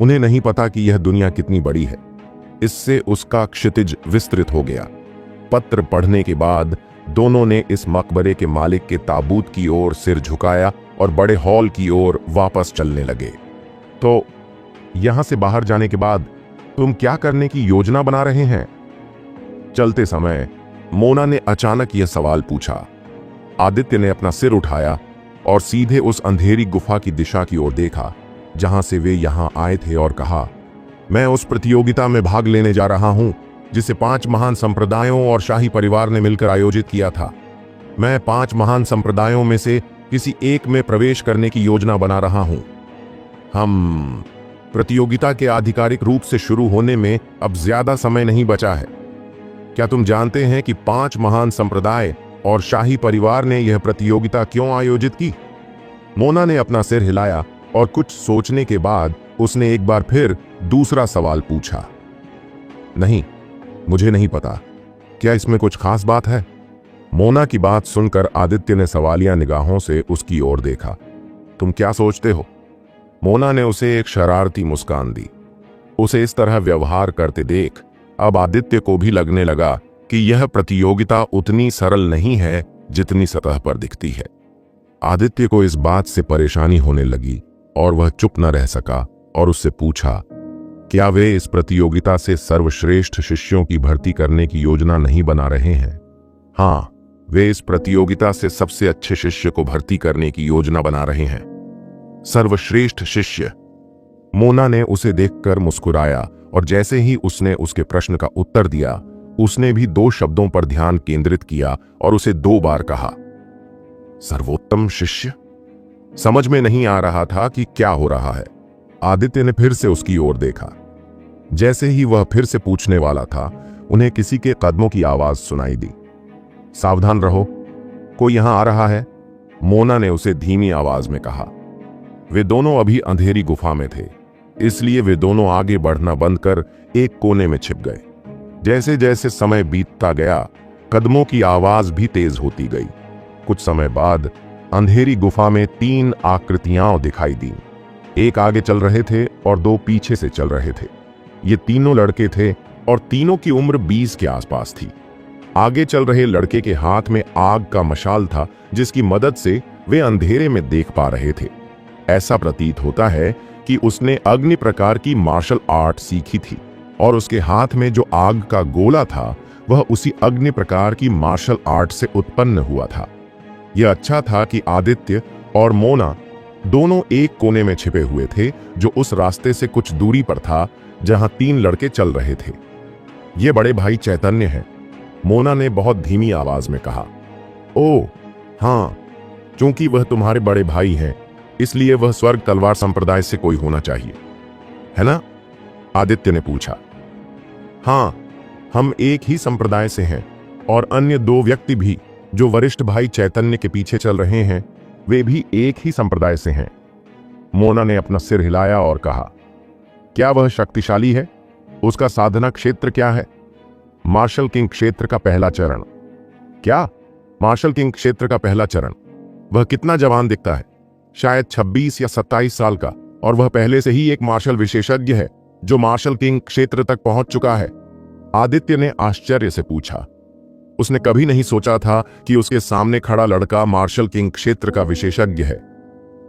उन्हें नहीं पता कि यह दुनिया कितनी बड़ी है। इससे उसका क्षितिज विस्तृत हो गया। पत्र पढ़ने के बाद दोनों ने इस मकबरे के मालिक के ताबूत की ओर सिर झुकाया और बड़े हॉल की ओर वापस चलने लगे। तो यहां से बाहर जाने के बाद तुम क्या करने की योजना बना रहे हैं? चलते समय मोना ने अचानक यह सवाल पूछा। आदित्य ने अपना सिर उठाया और सीधे उस अंधेरी गुफा की दिशा की ओर देखा जहां से वे यहां आए थे और कहा, मैं उस प्रतियोगिता में भाग लेने जा रहा हूं जिसे 5 महान संप्रदायों और शाही परिवार ने मिलकर आयोजित किया था। मैं 5 महान संप्रदायों में से किसी एक में प्रवेश करने की योजना बना रहा हूं। हम प्रतियोगिता के आधिकारिक रूप से शुरू होने में अब ज्यादा समय नहीं बचा है। क्या तुम जानते हैं कि 5 महान संप्रदाय और शाही परिवार ने यह प्रतियोगिता क्यों आयोजित की? मोना ने अपना सिर हिलाया और कुछ सोचने के बाद उसने एक बार फिर दूसरा सवाल पूछा। नहीं, मुझे नहीं पता। क्या इसमें कुछ खास बात है? मोना की बात सुनकर आदित्य ने सवालिया निगाहों से उसकी ओर देखा। तुम क्या सोचते हो? मोना ने उसे एक शरारती मुस्कान दी। उसे इस तरह व्यवहार करते देख अब आदित्य को भी लगने लगा कि यह प्रतियोगिता उतनी सरल नहीं है जितनी सतह पर दिखती है। आदित्य को इस बात से परेशानी होने लगी और वह चुप न रह सका और उससे पूछा, क्या वे इस प्रतियोगिता से सर्वश्रेष्ठ शिष्यों की भर्ती करने की योजना नहीं बना रहे हैं? हाँ, वे इस प्रतियोगिता से सबसे अच्छे शिष्य को भर्ती करने की योजना बना रहे हैं। सर्वश्रेष्ठ शिष्य? मोना ने उसे देखकर मुस्कुराया और जैसे ही उसने उसके प्रश्न का उत्तर दिया, उसने भी 2 शब्दों पर ध्यान केंद्रित किया और उसे 2 बार कहा, सर्वोत्तम शिष्य। समझ में नहीं आ रहा था कि क्या हो रहा है। आदित्य ने फिर से उसकी ओर देखा। जैसे ही वह फिर से पूछने वाला था, उन्हें किसी के कदमों की आवाज सुनाई दी। सावधान रहो, कोई यहां आ रहा है, मोना ने उसे धीमी आवाज में कहा। वे दोनों अभी अंधेरी गुफा में थे, इसलिए वे दोनों आगे बढ़ना बंद कर एक कोने में छिप गए। जैसे जैसे समय बीतता गया, कदमों की आवाज भी तेज होती गई। कुछ समय बाद अंधेरी गुफा में 3 आकृतियां दिखाई दी। एक आगे चल रहे थे और 2 पीछे से चल रहे थे। ये तीनों लड़के थे और तीनों की उम्र 20 के आसपास थी। आगे चल रहे लड़के के हाथ में आग का मशाल था, जिसकी मदद से वे अंधेरे में देख पा रहे थे। ऐसा प्रतीत होता है कि उसने अग्नि प्रकार की मार्शल आर्ट सीखी थी और उसके हाथ में जो आग का गोला था वह उसी अग्नि प्रकार की मार्शल आर्ट से उत्पन्न हुआ था। यह अच्छा था कि आदित्य और मोना दोनों एक कोने में छिपे हुए थे, जो उस रास्ते से कुछ दूरी पर था जहां 3 लड़के चल रहे थे। ये बड़े भाई चैतन्य हैं, मोना ने बहुत धीमी आवाज में कहा। ओह हाँ, क्योंकि वह तुम्हारे बड़े भाई हैं, इसलिए वह स्वर्ग तलवार संप्रदाय से कोई होना चाहिए, है ना? आदित्य ने पूछा। हाँ, हम एक ही संप्रदाय से हैं और अन्य 2 व्यक्ति भी जो वरिष्ठ भाई चैतन्य के पीछे चल रहे हैं, वे भी एक ही संप्रदाय से हैं। मोना ने अपना सिर हिलाया और कहा, क्या वह शक्तिशाली है? उसका साधना क्षेत्र क्या है? मार्शल किंग क्षेत्र का पहला चरण। क्या? मार्शल किंग क्षेत्र का पहला चरण? वह कितना जवान दिखता है, शायद 26 या 27 साल का, और वह पहले से ही एक मार्शल विशेषज्ञ है जो मार्शल किंग क्षेत्र तक पहुंच चुका है। आदित्य ने आश्चर्य से पूछा। उसने कभी नहीं सोचा था कि उसके सामने खड़ा लड़का मार्शल किंग क्षेत्र का विशेषज्ञ है।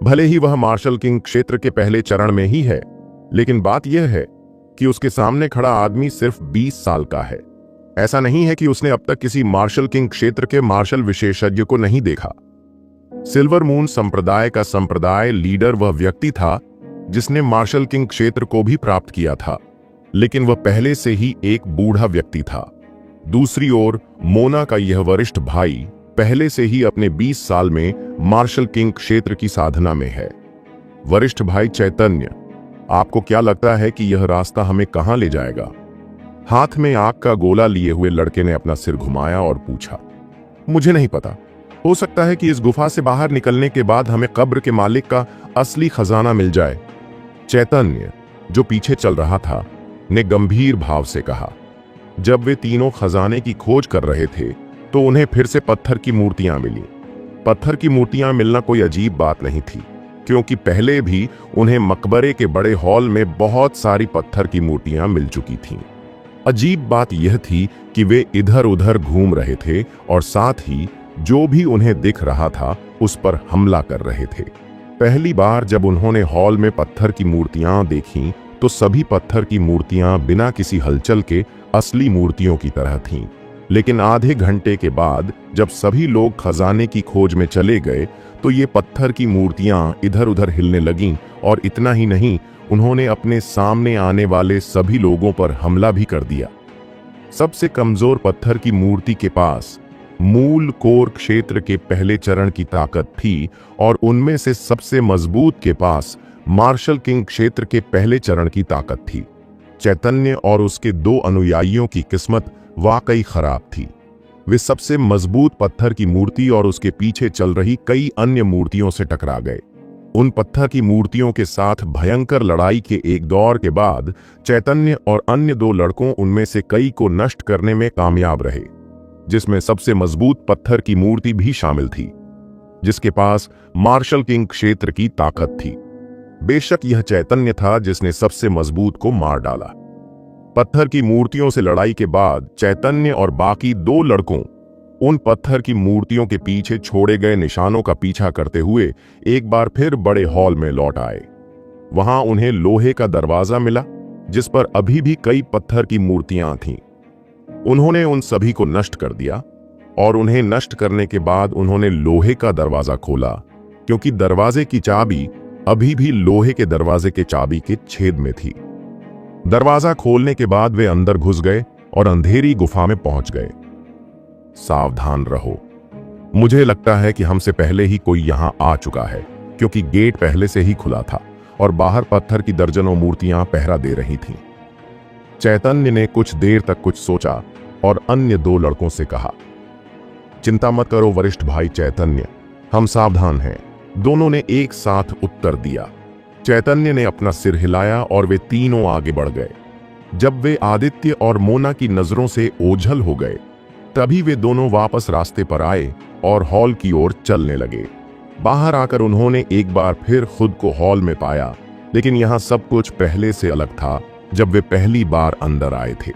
भले ही वह मार्शल किंग क्षेत्र के पहले चरण में ही है, लेकिन बात यह है कि उसके सामने खड़ा आदमी सिर्फ 20 साल का है। ऐसा नहीं है कि उसने अब तक किसी मार्शल किंग क्षेत्र के मार्शल विशेषज्ञ को नहीं देखा। सिल्वर मून संप्रदाय का संप्रदाय लीडर वह व्यक्ति था जिसने मार्शल किंग क्षेत्र को भी प्राप्त किया था, लेकिन वह पहले से ही एक बूढ़ा व्यक्ति था। दूसरी ओर मोना का यह वरिष्ठ भाई पहले से ही अपने 20 साल में मार्शल किंग क्षेत्र की साधना में है। वरिष्ठ भाई चैतन्य, आपको क्या लगता है कि यह रास्ता हमें कहां ले जाएगा? हाथ में आग का गोला लिए हुए लड़के ने अपना सिर घुमाया और पूछा। मुझे नहीं पता, हो सकता है कि इस गुफा से बाहर निकलने के बाद हमें कब्र के मालिक का असली खजाना मिल जाए। चैतन्य, जो पीछे चल रहा था, ने गंभीर भाव से कहा। जब वे तीनों खजाने की खोज कर रहे थे तो उन्हें फिर से पत्थर की मूर्तियां मिली। पत्थर की मूर्तियां मिलना कोई अजीब बात नहीं थी, क्योंकि पहले भी उन्हें मकबरे के बड़े हॉल में बहुत सारी पत्थर की मूर्तियां मिल चुकी थीं। अजीब बात यह थी कि वे इधर उधर घूम रहे थे और साथ ही जो भी उन्हें दिख रहा था उस पर हमला कर रहे थे। पहली बार जब उन्होंने हॉल में पत्थर की मूर्तियां देखीं तो सभी पत्थर की मूर्तियां बिना किसी हलचल के असली मूर्तियों की तरह थीं। लेकिन आधे घंटे के बाद जब सभी लोग खजाने की खोज में चले गए तो ये पत्थर की मूर्तियां इधर उधर हिलने लगीं, और इतना ही नहीं, उन्होंने अपने सामने आने वाले सभी लोगों पर हमला भी कर दिया। सबसे कमजोर पत्थर की मूर्ति के पास मूल कोर क्षेत्र के पहले चरण की ताकत थी और उनमें से सबसे मजबूत के पास मार्शल किंग क्षेत्र के पहले चरण की ताकत थी। चैतन्य और उसके 2 अनुयायियों की किस्मत वाकई खराब थी। वे सबसे मजबूत पत्थर की मूर्ति और उसके पीछे चल रही कई अन्य मूर्तियों से टकरा गए। उन पत्थर की मूर्तियों के साथ भयंकर लड़ाई के एक दौर के बाद चैतन्य और अन्य 2 लड़कों उनमें से कई को नष्ट करने में कामयाब रहे, जिसमें सबसे मजबूत पत्थर की मूर्ति भी शामिल थी, जिसके पास मार्शल किंग क्षेत्र की ताकत थी। बेशक यह चैतन्य था जिसने सबसे मजबूत को मार डाला। पत्थर की मूर्तियों से लड़ाई के बाद चैतन्य और बाकी 2 लड़कों उन पत्थर की मूर्तियों के पीछे छोड़े गए निशानों का पीछा करते हुए एक बार फिर बड़े हॉल में लौट आए। वहां उन्हें लोहे का दरवाजा मिला जिस पर अभी भी कई पत्थर की मूर्तियां थीं। उन्होंने उन सभी को नष्ट कर दिया और उन्हें नष्ट करने के बाद उन्होंने लोहे का दरवाजा खोला, क्योंकि दरवाजे की चाबी अभी भी लोहे के दरवाजे के चाबी के छेद में थी। दरवाजा खोलने के बाद वे अंदर घुस गए और अंधेरी गुफा में पहुंच गए। सावधान रहो, मुझे लगता है कि हमसे पहले ही कोई यहां आ चुका है, क्योंकि गेट पहले से ही खुला था और बाहर पत्थर की दर्जनों मूर्तियां पहरा दे रही थीं। चैतन्य ने कुछ देर तक कुछ सोचा और अन्य 2 लड़कों से कहा, चिंता मत करो वरिष्ठ भाई चैतन्य, हम सावधान हैं। दोनों ने एक साथ उत्तर दिया। चैतन्य ने अपना सिर हिलाया और वे तीनों आगे बढ़ गए। जब वे आदित्य और मोना की नजरों से ओझल हो गए, तभी वे दोनों वापस रास्ते पर आए और हॉल की ओर चलने लगे। बाहर आकर उन्होंने एक बार फिर खुद को हॉल में पाया, लेकिन यहाँ सब कुछ पहले से अलग था जब वे पहली बार अंदर आए थे।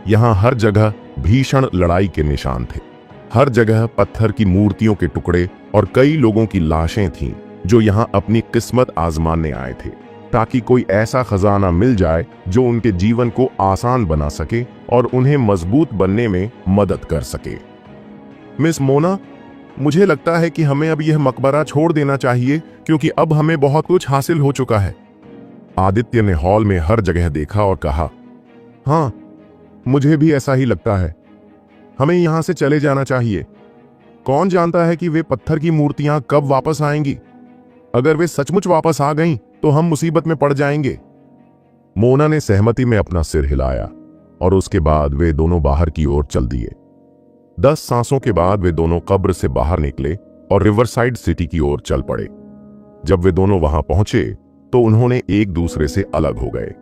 यहाँ हर जगह भीषण लड़ाई के निशान थे। हर जगह पत्थर की मूर्तियों के टुकड़े और कई लोगों की लाशें थीं जो यहाँ अपनी किस्मत आजमाने आए थे, ताकि कोई ऐसा खजाना मिल जाए जो उनके जीवन को आसान बना सके और उन्हें मजबूत बनने में मदद कर सके। मिस मोना, मुझे लगता है कि हमें अब यह मकबरा छोड़ देना चाहिए, क्योंकि अब हमें बहुत कुछ हासिल हो चुका है। आदित्य ने हॉल में हर जगह देखा और कहा, हाँ, मुझे भी ऐसा ही लगता है। हमें यहां से चले जाना चाहिए। कौन जानता है कि वे पत्थर की मूर्तियां कब वापस आएंगी। अगर वे सचमुच वापस आ गईं, तो हम मुसीबत में पड़ जाएंगे। मोना ने सहमति में अपना सिर हिलाया और उसके बाद वे दोनों बाहर की ओर चल दिए। 10 सांसों के बाद वे दोनों कब्र से बाहर निकले और रिवरसाइड सिटी की ओर चल पड़े। जब वे दोनों वहां पहुंचे तो उन्होंने एक दूसरे से अलग हो गए।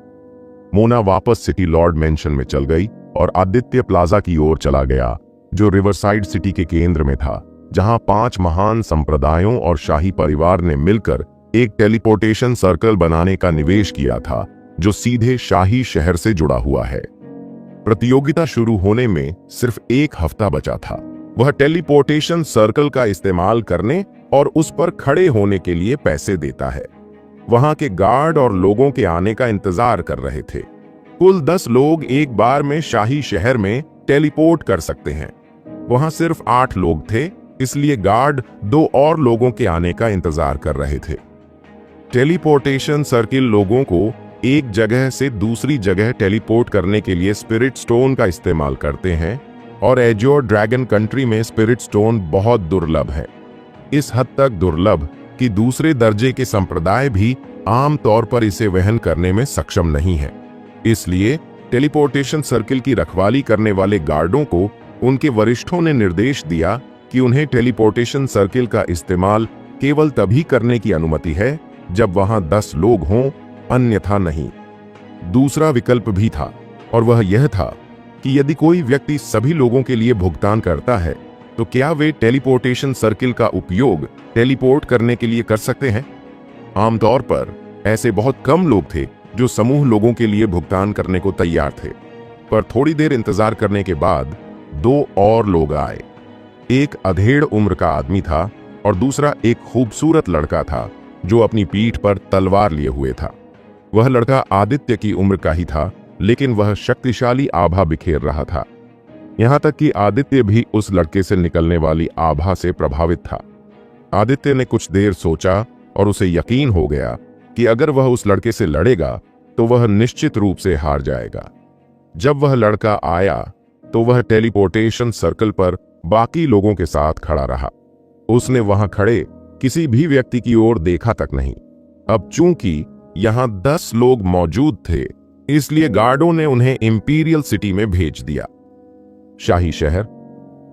मोना वापस सिटी लॉर्ड मेंशन में चल गई और आदित्य प्लाजा की ओर चला गया, जो रिवरसाइड सिटी के केंद्र में था, जहां 5 महान संप्रदायों और शाही परिवार ने मिलकर एक टेलीपोर्टेशन सर्कल बनाने का निवेश किया था, जो सीधे शाही शहर से जुड़ा हुआ है। प्रतियोगिता शुरू होने में सिर्फ 1 हफ्ता बचा था। वह टेलीपोर्टेशन सर्कल का इस्तेमाल करने और उस पर खड़े होने के लिए पैसे देता है। वहां के गार्ड और लोगों के आने का इंतजार कर रहे थे। कुल 10 लोग एक बार में शाही शहर में टेलीपोर्ट कर सकते हैं। वहां सिर्फ 8 लोग थे, इसलिए गार्ड 2 और लोगों के आने का इंतजार कर रहे थे। टेलीपोर्टेशन सर्किल लोगों को एक जगह से दूसरी जगह टेलीपोर्ट करने के लिए स्पिरिट स्टोन का इस्तेमाल करते हैं, और एजोर ड्रैगन कंट्री में स्पिरिट स्टोन बहुत दुर्लभ है। इस हद तक दुर्लभ कि दूसरे दर्जे के संप्रदाय भी आम तौर पर इसे वहन करने में सक्षम नहीं है। इसलिए टेलीपोर्टेशन सर्किल की रखवाली करने वाले गार्डों को उनके वरिष्ठों ने निर्देश दिया कि उन्हें टेलीपोर्टेशन सर्किल का इस्तेमाल केवल तभी करने की अनुमति है जब वहां 10 लोग हों, अन्यथा नहीं। दूसरा विकल्प भी था, और वह यह था कि यदि कोई व्यक्ति सभी लोगों के लिए भुगतान करता है, तो क्या वे टेलीपोर्टेशन सर्किल का उपयोग टेलीपोर्ट करने के लिए कर सकते हैं। आमतौर पर ऐसे बहुत कम लोग थे जो समूह लोगों के लिए भुगतान करने को तैयार थे, पर थोड़ी देर इंतजार करने के बाद 2 और लोग आए। एक अधेड़ उम्र का आदमी था और दूसरा एक खूबसूरत लड़का था जो अपनी पीठ पर तलवार लिए हुए था। वह लड़का आदित्य की उम्र का ही था, लेकिन वह शक्तिशाली आभा बिखेर रहा था। यहां तक कि आदित्य भी उस लड़के से निकलने वाली आभा से प्रभावित था। आदित्य ने कुछ देर सोचा और उसे यकीन हो गया कि अगर वह उस लड़के से लड़ेगा तो वह निश्चित रूप से हार जाएगा। जब वह लड़का आया तो वह टेलीपोर्टेशन सर्कल पर बाकी लोगों के साथ खड़ा रहा। उसने वहां खड़े किसी भी व्यक्ति की ओर देखा तक नहीं। अब चूंकि यहां 10 लोग मौजूद थे, इसलिए गार्डों ने उन्हें इंपीरियल सिटी में भेज दिया। शाही शहर,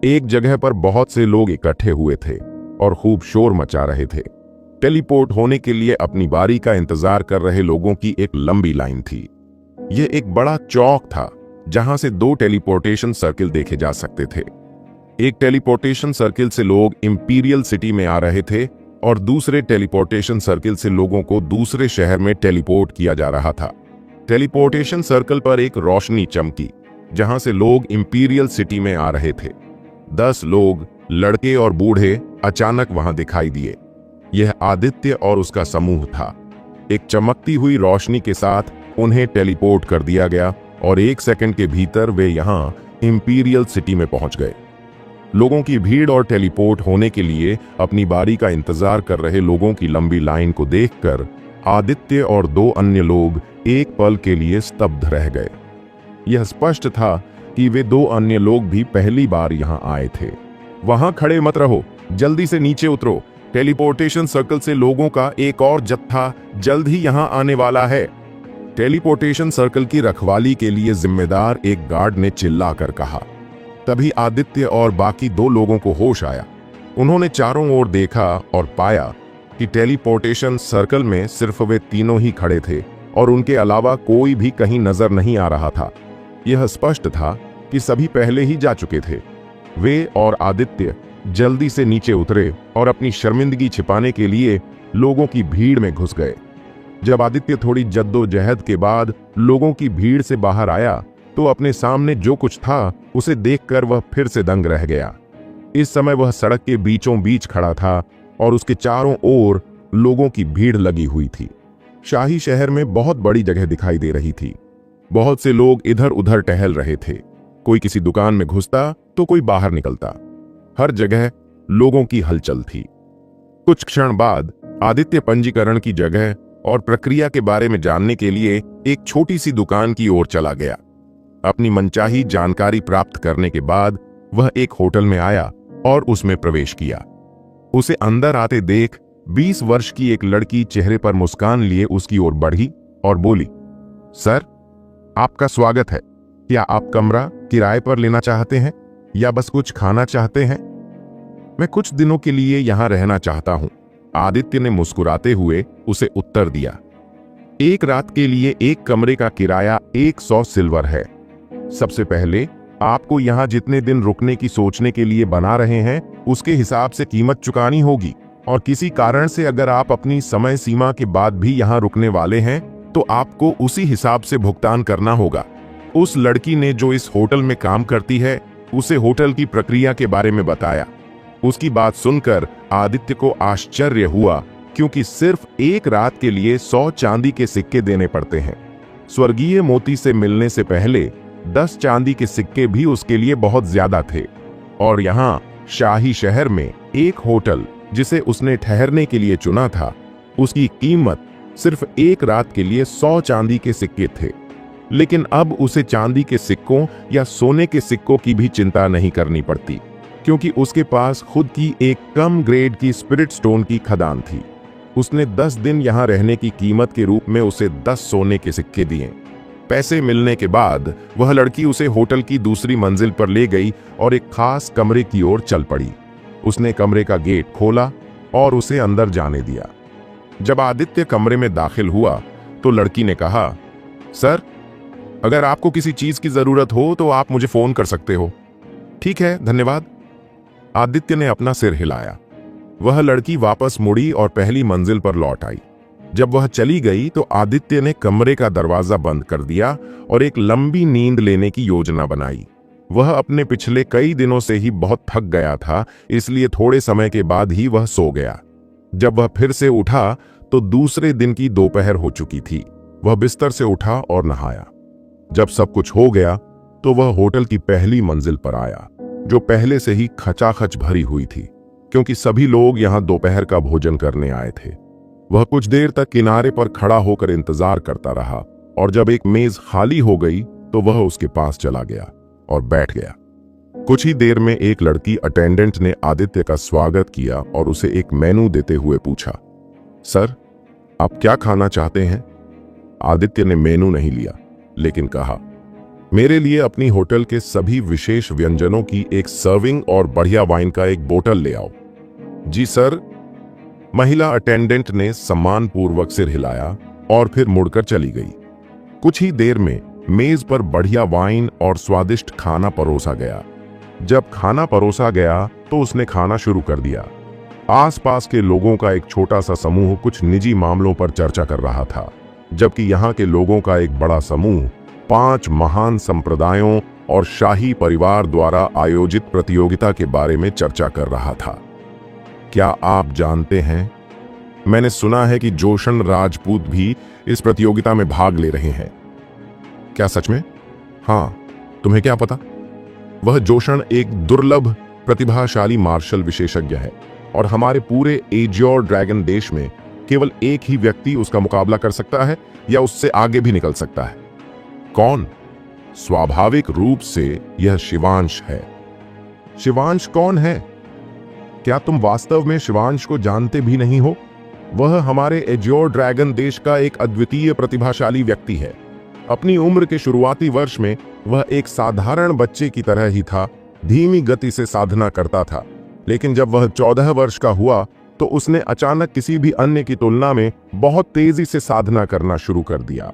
एक जगह पर बहुत से लोग इकट्ठे हुए थे और खूब शोर मचा रहे थे। टेलीपोर्ट होने के लिए अपनी बारी का इंतजार कर रहे लोगों की एक लंबी लाइन थी। यह एक बड़ा चौक था जहां से दो टेलीपोर्टेशन सर्किल देखे जा सकते थे। एक टेलीपोर्टेशन सर्किल से लोग इंपीरियल सिटी में आ रहे थे और दूसरे टेलीपोर्टेशन सर्किल से लोगों को दूसरे शहर में टेलीपोर्ट किया जा रहा था। टेलीपोर्टेशन सर्कल पर एक रोशनी चमकी जहां से लोग इंपीरियल सिटी में आ रहे थे। 10 लोग, लड़के और बूढ़े, अचानक वहां दिखाई दिए। यह आदित्य और उसका समूह था। एक चमकती हुई रोशनी के साथ उन्हें टेलीपोर्ट कर दिया गया और 1 सेकंड के भीतर वे यहां इंपीरियल सिटी में पहुंच गए। लोगों की भीड़ और टेलीपोर्ट होने के लिए अपनी बारी का इंतजार कर रहे लोगों की लंबी लाइन को देखकर आदित्य और 2 अन्य लोग एक पल के लिए स्तब्ध रह गए। यह स्पष्ट था कि वे 2 अन्य लोग भी पहली बार यहां आए थे। वहां खड़े मत रहो, जल्दी से नीचे उतरो। टेलीपोर्टेशन सर्कल से लोगों का एक और जत्था जल्द ही यहां आने वाला है। टेलीपोर्टेशन सर्कल की रखवाली के लिए जिम्मेदार एक गार्ड ने चिल्लाकर कहा। तभी आदित्य और बाकी 2 लोगों को होश आया। उन्होंने चारों ओर देखा और पाया कि टेलीपोर्टेशन सर्कल में सिर्फ वे तीनों ही खड़े थे और उनके अलावा कोई भी कहीं नजर नहीं आ रहा था। यह स्पष्ट था कि सभी पहले ही जा चुके थे। वे और आदित्य जल्दी से नीचे उतरे और अपनी शर्मिंदगी छिपाने के लिए लोगों की भीड़ में घुस गए। जब आदित्य थोड़ी जद्दोजहद के बाद लोगों की भीड़ से बाहर आया तो अपने सामने जो कुछ था उसे देखकर वह फिर से दंग रह गया। इस समय वह सड़क के बीचों बीच खड़ा था और उसके चारों ओर लोगों की भीड़ लगी हुई थी। शाही शहर में बहुत बड़ी जगह दिखाई दे रही थी। बहुत से लोग इधर उधर टहल रहे थे। कोई किसी दुकान में घुसता तो कोई बाहर निकलता। हर जगह लोगों की हलचल थी। कुछ क्षण बाद आदित्य पंजीकरण की जगह और प्रक्रिया के बारे में जानने के लिए एक छोटी सी दुकान की ओर चला गया। अपनी मनचाही जानकारी प्राप्त करने के बाद वह एक होटल में आया और उसमें प्रवेश किया। उसे अंदर आते देख 20 वर्ष की एक लड़की चेहरे पर मुस्कान लिए उसकी ओर बढ़ी और बोली, सर, आपका स्वागत है। क्या आप कमरा किराए पर लेना चाहते हैं या बस कुछ खाना चाहते हैं? मैं कुछ दिनों के लिए यहां रहना चाहता हूं। आदित्य ने मुस्कुराते हुए उसे उत्तर दिया। एक रात के लिए एक कमरे का किराया 100 सिल्वर है। सबसे पहले आपको यहां जितने दिन रुकने की सोचने के लिए बना रहे हैं उसके हिसाब से कीमत चुकानी होगी, और किसी कारण से अगर आप अपनी समय सीमा के बाद भी यहां रुकने वाले हैं तो आपको उसी हिसाब से भुगतान करना होगा। उस लड़की ने जो इस होटल में काम करती है उसे होटल की प्रक्रिया के बारे में बताया। उसकी बात सुनकर आदित्य को आश्चर्य हुआ, क्योंकि सिर्फ एक रात के लिए 100 चांदी के सिक्के देने पड़ते हैं। स्वर्गीय मोती से मिलने से पहले 10 चांदी के सिक्के भी उसके लिए बहुत ज्यादा थे। और यहाँ शाही शहर में एक होटल जिसे उसने ठहरने के लिए चुना था, उसकी कीमत सिर्फ एक रात के लिए 100 चांदी के सिक्के थे। लेकिन अब उसे चांदी के सिक्कों या सोने के सिक्कों की भी चिंता नहीं करनी पड़ती, क्योंकि उसके पास खुद की एक कम ग्रेड की स्पिरिट स्टोन की खदान थी। उसने 10 दिन यहां रहने की कीमत के रूप में उसे 10 सोने के सिक्के दिए। पैसे मिलने के बाद वह लड़की उसे होटल की दूसरी मंजिल पर ले गई और एक खास कमरे की ओर चल पड़ी। उसने कमरे का गेट खोला और उसे अंदर जाने दिया। जब आदित्य कमरे में दाखिल हुआ तो लड़की ने कहा, सर, अगर आपको किसी चीज की जरूरत हो तो आप मुझे फोन कर सकते हो। ठीक है, धन्यवाद। आदित्य ने अपना सिर हिलाया। वह लड़की वापस मुड़ी और पहली मंजिल पर लौट आई। जब वह चली गई तो आदित्य ने कमरे का दरवाजा बंद कर दिया और एक लंबी नींद लेने की योजना बनाई। वह अपने पिछले कई दिनों से ही बहुत थक गया था, इसलिए थोड़े समय के बाद ही वह सो गया। जब वह फिर से उठा तो दूसरे दिन की दोपहर हो चुकी थी। वह बिस्तर से उठा और नहाया। जब सब कुछ हो गया तो वह होटल की पहली मंजिल पर आया, जो पहले से ही खचाखच भरी हुई थी, क्योंकि सभी लोग यहां दोपहर का भोजन करने आए थे। वह कुछ देर तक किनारे पर खड़ा होकर इंतजार करता रहा, और जब एक मेज खाली हो गई तो वह उसके पास चला गया और बैठ गया। कुछ ही देर में एक लड़की अटेंडेंट ने आदित्य का स्वागत किया और उसे एक मेनू देते हुए पूछा, सर, आप क्या खाना चाहते हैं? आदित्य ने मेनू नहीं लिया, लेकिन कहा, मेरे लिए अपनी होटल के सभी विशेष व्यंजनों की एक सर्विंग और बढ़िया वाइन का एक बोतल ले आओ। जी सर, महिला अटेंडेंट ने सम्मानपूर्वक सिर हिलाया और फिर मुड़कर चली गई। कुछ ही देर में मेज पर बढ़िया वाइन और स्वादिष्ट खाना परोसा गया। जब खाना परोसा गया तो उसने खाना शुरू कर दिया। आसपास के लोगों का एक छोटा सा समूह कुछ निजी मामलों पर चर्चा कर रहा था, जबकि यहाँ के लोगों का एक बड़ा समूह 5 महान संप्रदायों और शाही परिवार द्वारा आयोजित प्रतियोगिता के बारे में चर्चा कर रहा था। क्या आप जानते हैं, मैंने सुना है कि जोशन राजपूत भी इस प्रतियोगिता में भाग ले रहे हैं। क्या सच में? हाँ, तुम्हें क्या पता? वह जोशन एक दुर्लभ प्रतिभाशाली मार्शल विशेषज्ञ है और हमारे पूरे एजियोर ड्रैगन देश में केवल एक ही व्यक्ति उसका मुकाबला कर सकता है या उससे आगे भी निकल सकता है। कौन? स्वाभाविक रूप से यह शिवांश है। शिवांश कौन है? क्या तुम वास्तव में शिवांश को जानते भी नहीं हो? वह हमारे एजियोर ड्रैगन देश का एक अद्वितीय प्रतिभाशाली व्यक्ति है। अपनी उम्र के शुरुआती वर्ष में वह एक साधारण बच्चे की तरह ही था, धीमी गति से साधना करता था। लेकिन जब वह 14 वर्ष का हुआ तो उसने अचानक किसी भी अन्य की तुलना में बहुत तेजी से साधना करना शुरू कर दिया।